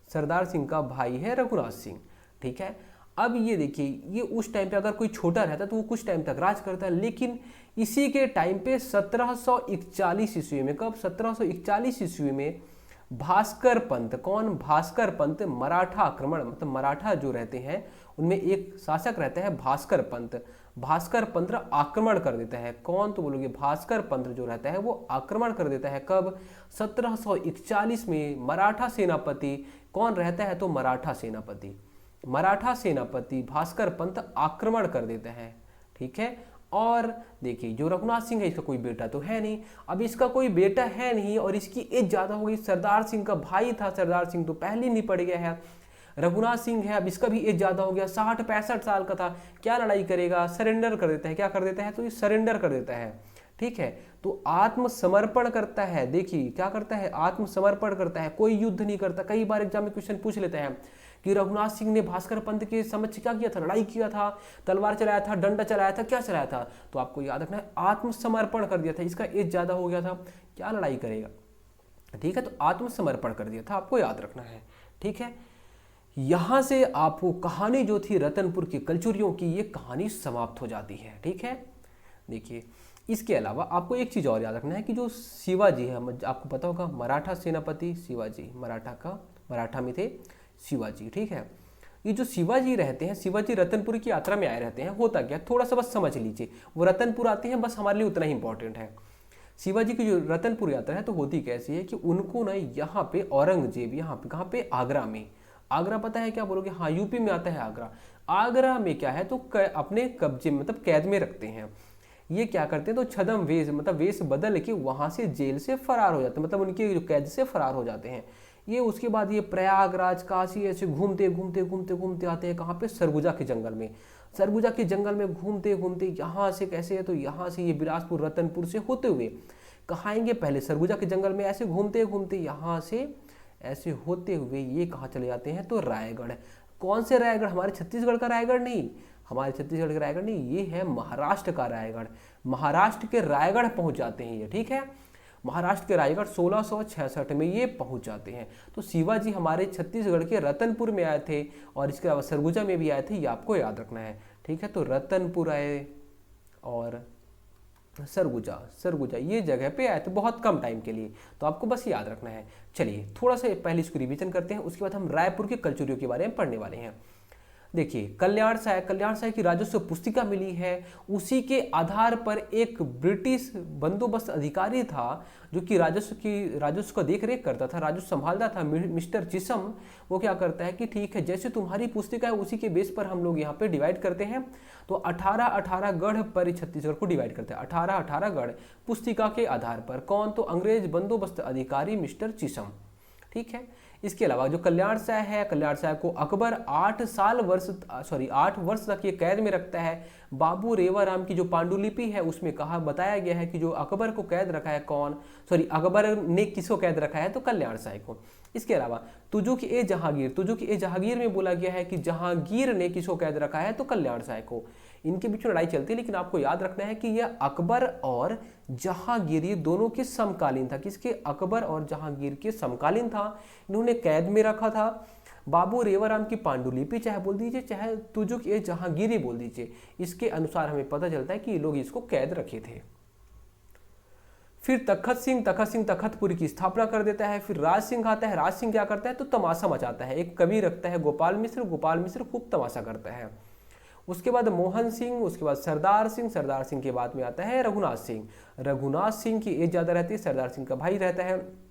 सरदार सिंह का भाई है रघुनाथ सिंह। ठीक है, अब ये देखिए, ये उस टाइम पे अगर कोई छोटा रहता तो वो कुछ टाइम तक राज करता है, लेकिन इसी के टाइम पे 1741 ईस्वी में, कब? 1741 ईस्वी में भास्कर पंत, कौन? भास्कर पंत मराठा आक्रमण, मतलब मराठा जो रहते हैं उनमें एक शासक रहता है भास्कर पंत। भास्कर पंत आक्रमण कर देता है। कौन? तो बोलोगे भास्कर पंत जो रहता है वो आक्रमण कर देता है। कब? 1741 में। मराठा सेनापति कौन रहता है? तो मराठा सेनापति भास्कर पंत आक्रमण कर देता है। ठीक है। और देखिए जो रघुनाथ सिंह है इसका कोई बेटा तो है नहीं। अब इसका कोई बेटा है नहीं और इसकी एज ज्यादा हो गई। सरदार सिंह का भाई था, सरदार सिंह तो पहले निपट गया है। रघुनाथ सिंह है, अब इसका भी एज ज्यादा हो गया, 60-65 साल का था। क्या लड़ाई करेगा? सरेंडर कर देता है। क्या कर देता है? तो ये सरेंडर कर देता है। ठीक है। तो आत्मसमर्पण करता है। देखिए क्या करता है? आत्मसमर्पण करता है, कोई युद्ध नहीं करता। कई बार एग्जाम में क्वेश्चन पूछ लेते हैं कि रघुनाथ सिंह ने भास्कर पंत के समक्ष क्या किया था? लड़ाई किया था, तलवार चलाया था, डंडा चलाया था, क्या चलाया था? तो आपको याद रखना है आत्मसमर्पण कर दिया था। इसका एज ज्यादा हो गया था, क्या लड़ाई करेगा? ठीक है। तो आत्मसमर्पण कर दिया था, आपको याद रखना है। ठीक है। यहां से आपको कहानी जो थी रतनपुर के कलचुरियों की, ये कहानी समाप्त हो जाती है। ठीक है। देखिए इसके अलावा आपको एक चीज और याद रखना है कि जो शिवाजी है, आपको पता होगा मराठा सेनापति शिवाजी, मराठा में थे शिवाजी। ठीक है। ये जो शिवाजी रहते हैं, शिवाजी रतनपुर की यात्रा में आए रहते हैं। होता क्या, थोड़ा सा बस समझ लीजिए। वो रतनपुर आते हैं, बस हमारे लिए उतना ही इंपॉर्टेंट है। शिवाजी की जो रतनपुर यात्रा है तो होती कैसी है कि उनको ना यहाँ पे औरंगजेब, यहाँ पे कहाँ पे? आगरा में। आगरा पता है क्या? बोलोगे हाँ यूपी में आता है आगरा। आगरा में क्या है तो अपने कब्जे में मतलब कैद में रखते हैं। ये क्या करते हैं तो छद्म वेश मतलब वेश बदल के वहां से जेल से फरार हो जाते हैं, मतलब उनके जो कैद से फरार हो जाते हैं। ये उसके बाद ये प्रयागराज, काशी ऐसे घूमते घूमते घूमते घूमते आते हैं कहाँ पे? सरगुजा के जंगल में। सरगुजा के जंगल में घूमते घूमते यहाँ से कैसे है तो यहाँ से ये बिलासपुर रतनपुर से होते हुए कहाँ आएंगे? पहले सरगुजा के जंगल में ऐसे घूमते घूमते यहाँ से ऐसे होते हुए ये कहाँ चले जाते हैं तो रायगढ़। कौन से रायगढ़? हमारे छत्तीसगढ़ का रायगढ़ नहीं, हमारे छत्तीसगढ़ का रायगढ़ नहीं, ये है महाराष्ट्र का रायगढ़। महाराष्ट्र के रायगढ़ पहुंच जाते हैं ये। ठीक है। महाराष्ट्र के रायगढ़ 1666 में ये पहुंच जाते हैं। तो शिवाजी हमारे छत्तीसगढ़ के रतनपुर में आए थे और इसके अलावा सरगुजा में भी आए थे, ये आपको याद रखना है। ठीक है। तो रतनपुर आए और सरगुजा ये जगह पे आए थे बहुत कम टाइम के लिए, तो आपको बस याद रखना है। चलिए थोड़ा सा पहले इसको रिवीजन करते हैं, उसके बाद हम रायपुर के कलचुरियों के बारे में पढ़ने वाले हैं। देखिए कल्याण साय की राजस्व पुस्तिका मिली है। उसी के आधार पर एक ब्रिटिश बंदोबस्त अधिकारी था जो कि राजस्व का देख रेख करता था, राजस्व संभालता था, मिस्टर चिसम। वो क्या करता है कि ठीक है जैसे तुम्हारी पुस्तिका है उसी के बेस पर हम लोग यहाँ पे डिवाइड करते हैं। तो 18 गढ़ पर छत्तीसगढ़ को डिवाइड करते हैं। 18 गढ़ पुस्तिका के आधार पर। कौन? तो अंग्रेज बंदोबस्त अधिकारी मिस्टर चिसम। ठीक है। इसके अलावा जो कल्याण साय को अकबर 8 वर्ष तक ये कैद में रखता है। बाबू रेवाराम की जो पांडुलिपि है उसमें बताया गया है कि जो अकबर को कैद रखा है अकबर ने किसको कैद रखा है तो कल्याण साय को। इसके अलावा तुजुक ए जहांगीर में बोला गया है कि जहांगीर ने किसको कैद रखा है तो कल्याण साय को। इनके बीच में लड़ाई चलती है, लेकिन आपको याद रखना है कि यह अकबर और जहांगीर ये दोनों के समकालीन था। किसके? अकबर और जहांगीर के समकालीन था। इन्होंने कैद में रखा था। बाबू रेवाराम की पांडुलिपि चाहे बोल दीजिए चाहे तुजुक ए जहांगीरी बोल दीजिए, इसके अनुसार हमें पता चलता है कि ये लोग इसको कैद रखे थे। फिर तखत सिंह तखतपुरी की स्थापना कर देता है। फिर राज सिंह आता है। राज सिंह क्या करता है तो तमाशा मचाता है। एक कवि रखता है गोपाल मिश्र खूब तमाशा करता है। उसके बाद मोहन सिंह, उसके बाद सरदार सिंह के बाद में आता है रघुनाथ सिंह की एज ज्यादा रहती है, सरदार सिंह का भाई रहता है।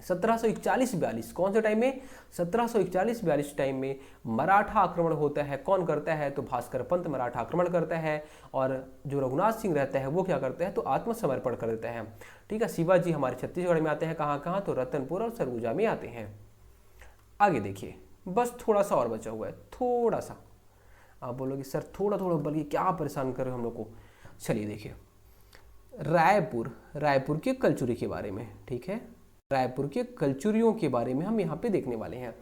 1741-42 कौन से टाइम में? 1741-42 टाइम में मराठा आक्रमण होता है। कौन करता है तो भास्कर पंत मराठा आक्रमण करता है और जो रघुनाथ सिंह रहता है वो क्या करता है तो आत्मसमर्पण कर देता है। ठीक है। शिवाजी हमारे छत्तीसगढ़ में आते हैं। कहाँ तो रतनपुर और सरगुजा में आते हैं। आगे देखिए बस थोड़ा सा और बचा हुआ है, थोड़ा सा। आप बोलोगे सर थोड़ा बल्कि क्या परेशान कर रहे हो हम लोग को। चलिए देखिए रायपुर के कलचुरी के बारे में। ठीक है। रायपुर के कलचुरियों के बारे में हम यहाँ पे देखने वाले हैं।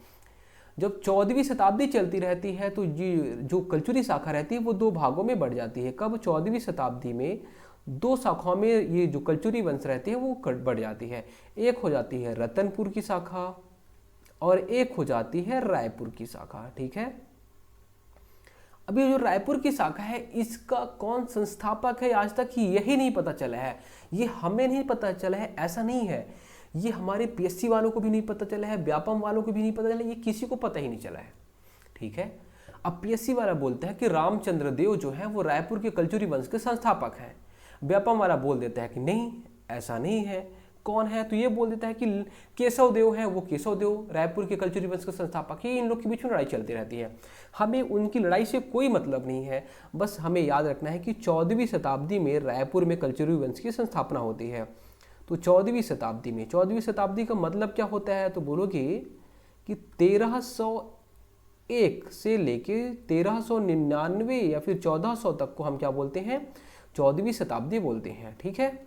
जब 14वीं शताब्दी चलती रहती है तो ये जो कलचुरी शाखा रहती है वो 2 भागों में बढ़ जाती है। कब? 14वीं शताब्दी में 2 शाखाओं में ये जो कलचुरी वंश रहती है वो बढ़ जाती है। एक हो जाती है रतनपुर की शाखा और एक हो जाती है रायपुर की शाखा। ठीक है। अभी जो रायपुर की शाखा है इसका कौन संस्थापक है आज तक यही नहीं पता चला है। ये हमें नहीं पता चला है ऐसा नहीं है, ये हमारे पीएससी वालों को भी नहीं पता चला है, व्यापम वालों को भी नहीं पता चला है, ये किसी को पता ही नहीं चला है। ठीक है। अब पीएससी वाला बोलता है कि रामचंद्र देव जो है वो रायपुर के कलचुरी वंश के संस्थापक हैं। व्यापम वाला बोल देता है कि नहीं, ऐसा नहीं है। कौन है? तो ये बोल देता है कि केशव देव है, वो केशव देव रायपुर के कलचुरी वंश के संस्थापक है। इन लोग के बीच में लड़ाई चलती रहती है, हमें उनकी लड़ाई से कोई मतलब नहीं है। बस हमें याद रखना है कि 14वीं शताब्दी में रायपुर में कलचुरी वंश की स्थापना होती है। तो 14वीं शताब्दी में, 14वीं शताब्दी का मतलब क्या होता है? तो बोलोगे कि 1301 से लेके 1399 या फिर 1400 तक को हम क्या बोलते हैं? 14वीं शताब्दी बोलते हैं। ठीक है,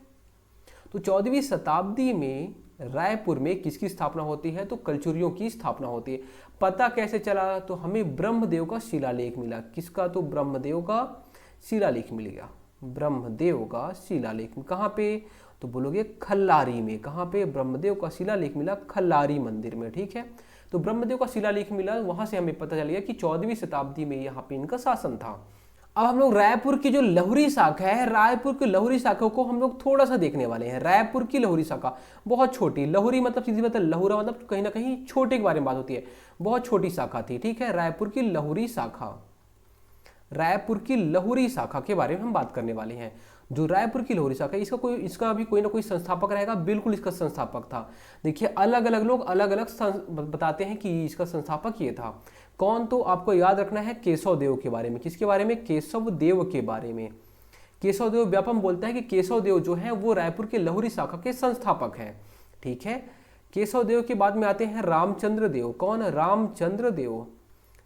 तो 14वीं शताब्दी में रायपुर में किसकी स्थापना होती है? तो कलचुरियों की स्थापना होती है। पता कैसे चला? तो हमें ब्रह्मदेव का शिलालेख मिला। किसका? तो ब्रह्मदेव का शिलालेख मिल गया। ब्रह्मदेव का शिलालेख कहाँ पे? तो बोलोगे खल्लारी में। कहाँ पे? ब्रह्मदेव का शिलालेख मिला खल्लारी मंदिर में। ठीक है, तो ब्रह्मदेव का शिलालेख मिला, वहां से हमें पता चल गया कि 14वीं शताब्दी में यहाँ पे इनका शासन था। अब हम लोग रायपुर की जो लहुरी शाखा है, रायपुर की लहुरी शाखा को हम लोग थोड़ा सा देखने वाले हैं। रायपुर की लहुरी शाखा बहुत छोटी, लहुरी मतलब सीधी बात है, लहुरा मतलब कहीं ना कहीं छोटे के बारे में बात होती है, बहुत छोटी शाखा थी। ठीक है, रायपुर की लहुरी शाखा, रायपुर की लहुरी शाखा के बारे में हम बात करने वाले हैं। जो रायपुर की लहुरी शाखा, इसका भी कोई ना कोई संस्थापक रहेगा। बिल्कुल इसका संस्थापक था। देखिए अलग अलग लोग अलग अलग बताते हैं कि इसका संस्थापक ये था। कौन? तो आपको याद रखना है केशव देव के बारे में। किसके बारे में? केशव देव के बारे में। केशव देव, व्यापम बोलता है कि केशव देव जो है वो रायपुर के लहुरी शाखा के संस्थापक हैं। ठीक है, केशव देव के बाद में आते हैं रामचंद्र देव। कौन? रामचंद्र देव।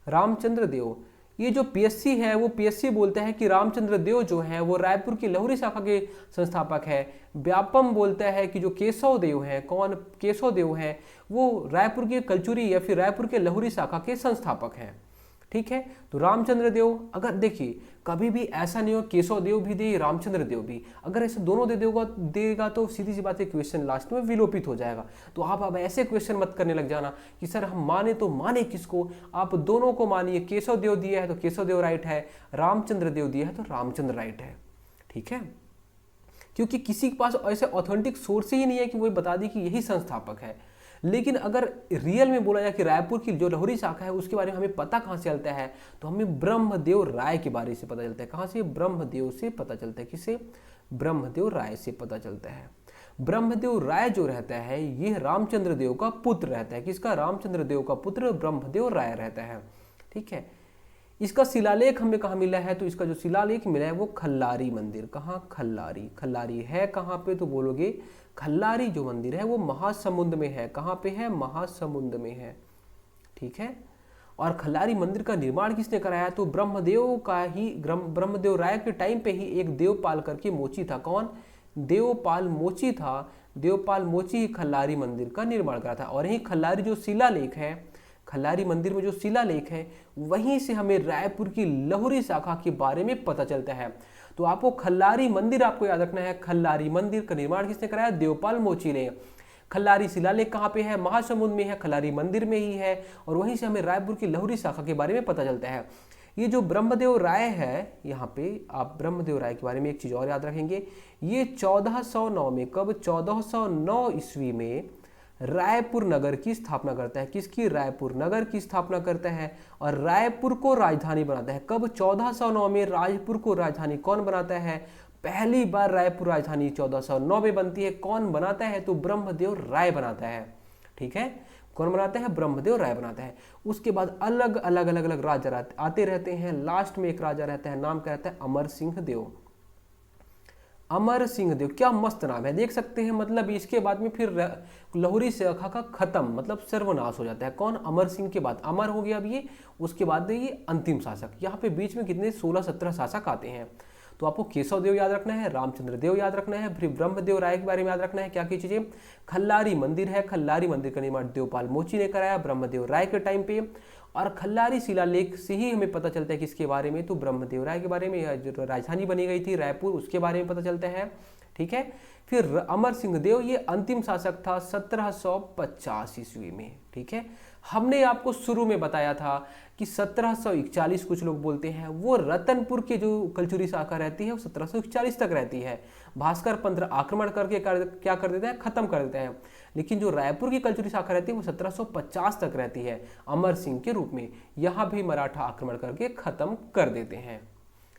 रामचंद्र देव, ये जो पीएससी है वो पीएससी बोलता है कि रामचंद्र देव जो है वो रायपुर की लहुरी शाखा के संस्थापक है। व्यापम बोलता है कि जो केशव देव है, कौन? केशव देव है, वो रायपुर के कलचुरी या फिर रायपुर के लहुरी शाखा के संस्थापक हैं। ठीक है, तो रामचंद्र देव, अगर देखिए कभी भी ऐसा नहीं हो केशव देव भी दे रामचंद्र देव भी, अगर ऐसे दोनों देगा तो सीधी सी बात है क्वेश्चन लास्ट में विलोपित हो जाएगा। तो आप अब ऐसे क्वेश्चन मत करने लग जाना कि सर हम माने तो माने किसको, आप दोनों को मानिए। केशव देव दिया है तो केशव देव राइट है, रामचंद्र देव दिया है तो रामचंद्र राइट है। ठीक है, क्योंकि किसी के पास ऐसे ऑथेंटिक सोर्स ही नहीं है कि वो बता दी कि यही संस्थापक है। लेकिन अगर रियल में बोला जाए कि रायपुर की जो लहुरी शाखा है उसके बारे में हमें पता कहाँ से चलता है? तो हमें ब्रह्मदेव राय के बारे से पता चलता है। कहाँ से? ब्रह्मदेव से पता चलता है। किससे? ब्रह्मदेव राय से पता चलता है। ब्रह्मदेव राय जो रहता है यह रामचंद्र देव का पुत्र रहता है। किसका? रामचंद्र देव का पुत्र ब्रह्मदेव राय रहता है। ठीक है, इसका शिलालेख हमें कहाँ मिला है? तो इसका जो शिलालेख मिला है वो खल्लारी मंदिर। कहाँ? खल्लारी। खल्लारी है कहाँ पे? तो बोलोगे खल्लारी जो मंदिर है वो महासमुंद में है। कहाँ पे है? महासमुंद में है। ठीक है, और खल्लारी मंदिर का निर्माण किसने कराया? तो ब्रह्मदेव का ही, ब्रह्मदेव राय के टाइम पे ही एक देवपाल करके मोची था। कौन? देवपाल मोची था। देवपाल मोची खल्लारी मंदिर का निर्माण करा था। और यही खल्लारी जो शिलालेख है, खल्लारी मंदिर में जो शिलालेख है, वहीं से हमें रायपुर की लहुरी शाखा के बारे में पता चलता है। तो आपको खल्लारी मंदिर आपको याद रखना है। खल्लारी मंदिर का निर्माण किसने कराया? देवपाल मोची ने। खल्लारी शिलालेख कहाँ पे है? महासमुंद में है, खल्लारी मंदिर में ही है। और वहीं से हमें रायपुर की लहुरी शाखा के बारे में पता चलता है। ये जो ब्रह्मदेव राय है, यहाँ पे आप ब्रह्मदेव राय के बारे में एक चीज और याद रखेंगे, ये 1409 में, कब? 1409 ईस्वी में रायपुर नगर की स्थापना करता है। किसकी? रायपुर नगर की स्थापना करता है और रायपुर को राजधानी बनाता है। कब? 1409 में रायपुर को राजधानी कौन बनाता है? पहली बार रायपुर राजधानी 1409 में बनती है। कौन बनाता है? तो ब्रह्मदेव राय बनाता है। ठीक है, कौन बनाता है? ब्रह्मदेव राय बनाता है। उसके बाद अलग अलग राजा आते रहते हैं। लास्ट में एक राजा रहता है, नाम क्या रहता है? अमर सिंह देव। अमर सिंह देव, क्या मस्त नाम है, देख सकते हैं। मतलब इसके बाद में फिर लहुरी शाखा का खत्म, मतलब सर्वनाश हो जाता है। कौन? अमर सिंह के बाद अमर हो गया अब ये, उसके बाद ये अंतिम शासक। यहाँ पे बीच में कितने 16-17 शासक आते हैं। तो आपको केशव देव याद रखना है, रामचंद्र देव याद रखना है, फिर ब्रह्मदेव राय के बारे में याद रखना है। क्या की चीजें? खल्लारी मंदिर है, खल्लारी मंदिर का निर्माण देवपाल मोची ने कराया ब्रह्मदेव राय के टाइम पे। और खल्लारी शिलालेख से ही हमें पता चलता है किसके बारे में? तो ब्रह्मदेव राय के बारे में। जो राजधानी बनी गई थी रायपुर, उसके बारे में पता चलता है। ठीक है। फिर अमर सिंह देव ये अंतिम शासक था 1750 ईस्वी में, ठीक है। हमने आपको शुरू में बताया था कि 1741 कुछ लोग बोलते हैं, वो रतनपुर की जो कलचुरी शाखा रहती है वो 1741 तक रहती है। भास्कर पंत आक्रमण करके क्या कर देते हैं, खत्म कर देते हैं। लेकिन जो रायपुर की कलचुरी शाखा रहती है वो 1750 तक रहती है अमर सिंह के रूप में। यहाँ भी मराठा आक्रमण करके खत्म कर देते हैं,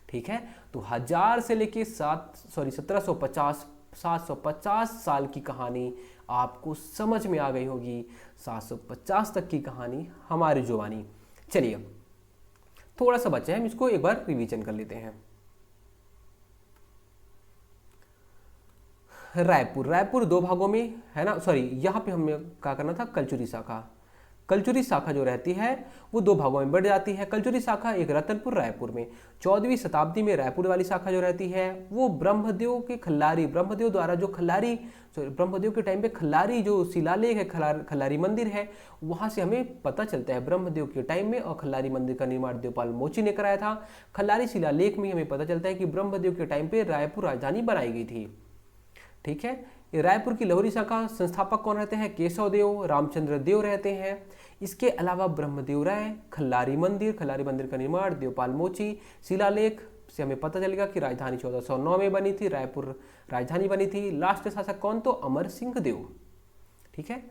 ठीक है। तो 1000 से लेके 1750 750 साल की कहानी आपको समझ में आ गई होगी। 750 तक की कहानी हमारी जुबानी। चलिए थोड़ा सा बचा है, हम इसको एक बार रिवीजन कर लेते हैं। रायपुर दो भागों में है ना, सॉरी यहाँ पे हमें क्या करना था, कलचुरी शाखा। कलचुरी शाखा जो रहती है वो दो भागों में बढ़ जाती है। कलचुरी शाखा एक रतनपुर रायपुर में। 14वीं शताब्दी में रायपुर वाली शाखा जो रहती है वो ब्रह्मदेव के खल्लारी, ब्रह्मदेव द्वारा जो ब्रह्मदेव के टाइम पे खल्लारी जो शिलालेख है, खल्लारी मंदिर है, वहां से हमें पता चलता है ब्रह्मदेव के टाइम में, और खल्लारी मंदिर का निर्माण देवपाल मोची ने कराया था। खल्लारी शिलालेख में हमें पता चलता है कि ब्रह्मदेव के टाइम पे रायपुर राजधानी बनाई गई थी, ठीक है। रायपुर की लहुरी शाखा संस्थापक कौन रहते हैं, केशव देव, रामचंद्र देव रहते हैं। इसके अलावा ब्रह्मदेव राय, खल्लारी मंदिर का निर्माण देवपाल मोची, शिलालेख से हमें पता चलेगा कि राजधानी 1409 में बनी थी, रायपुर राजधानी बनी थी। लास्ट शासक कौन, तो अमर सिंह देव, ठीक है।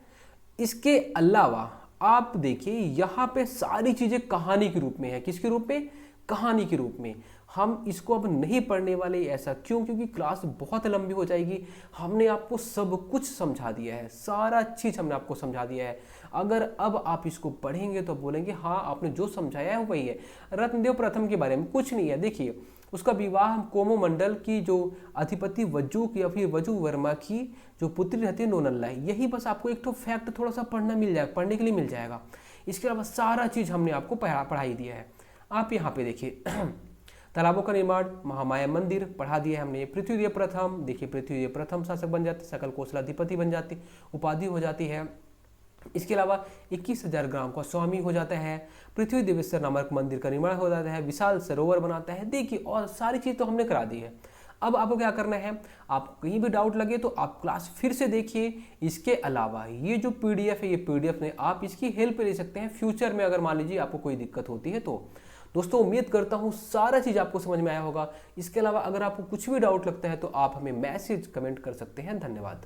इसके अलावा आप देखिए यहाँ पे सारी चीजें कहानी के रूप में है। किसके रूप में, कहानी के रूप में। हम इसको अब नहीं पढ़ने वाले, ऐसा क्यों, क्योंकि क्लास बहुत लंबी हो जाएगी। हमने आपको सब कुछ समझा दिया है, सारा चीज हमने आपको समझा दिया है। अगर अब आप इसको पढ़ेंगे तो बोलेंगे हाँ आपने जो समझाया है वही है। रत्नदेव प्रथम के बारे में कुछ नहीं है। देखिए उसका विवाह कोमोमंडल की जो अधिपति वज्जू या फिर वजू वर्मा की जो पुत्री रहती है नोनल्लाई, यही बस आपको एक तो फैक्ट थोड़ा सा पढ़ने के लिए मिल जाएगा। इसके अलावा सारा चीज हमने आपको पढ़ाई दिया है। आप यहाँ पे देखिए तालाबों का निर्माण, महामाया मंदिर पढ़ा दिया है हमने। पृथ्वीदेव प्रथम, देखिए पृथ्वीदेव प्रथम शासक बन जाते, सकल कौशलाधिपति बन जाती, उपाधि हो जाती है। इसके अलावा 21,000 ग्राम का स्वामी हो जाता है। पृथ्वी देवेश्वर नामक मंदिर का निर्माण हो जाता है, विशाल सरोवर बनाता है। देखिए और सारी चीज तो हमने करा दी है। अब आपको क्या करना है, आप कहीं भी डाउट लगे तो आप क्लास फिर से देखिए। इसके अलावा ये जो पीडीएफ है, ये पीडीएफ में आप इसकी हेल्प ले सकते हैं फ्यूचर में, अगर मान लीजिए आपको कोई दिक्कत होती है तो। दोस्तों उम्मीद करता हूँ सारा चीज आपको समझ में आया होगा। इसके अलावा अगर आपको कुछ भी डाउट लगता है तो आप हमें मैसेज कमेंट कर सकते हैं। धन्यवाद।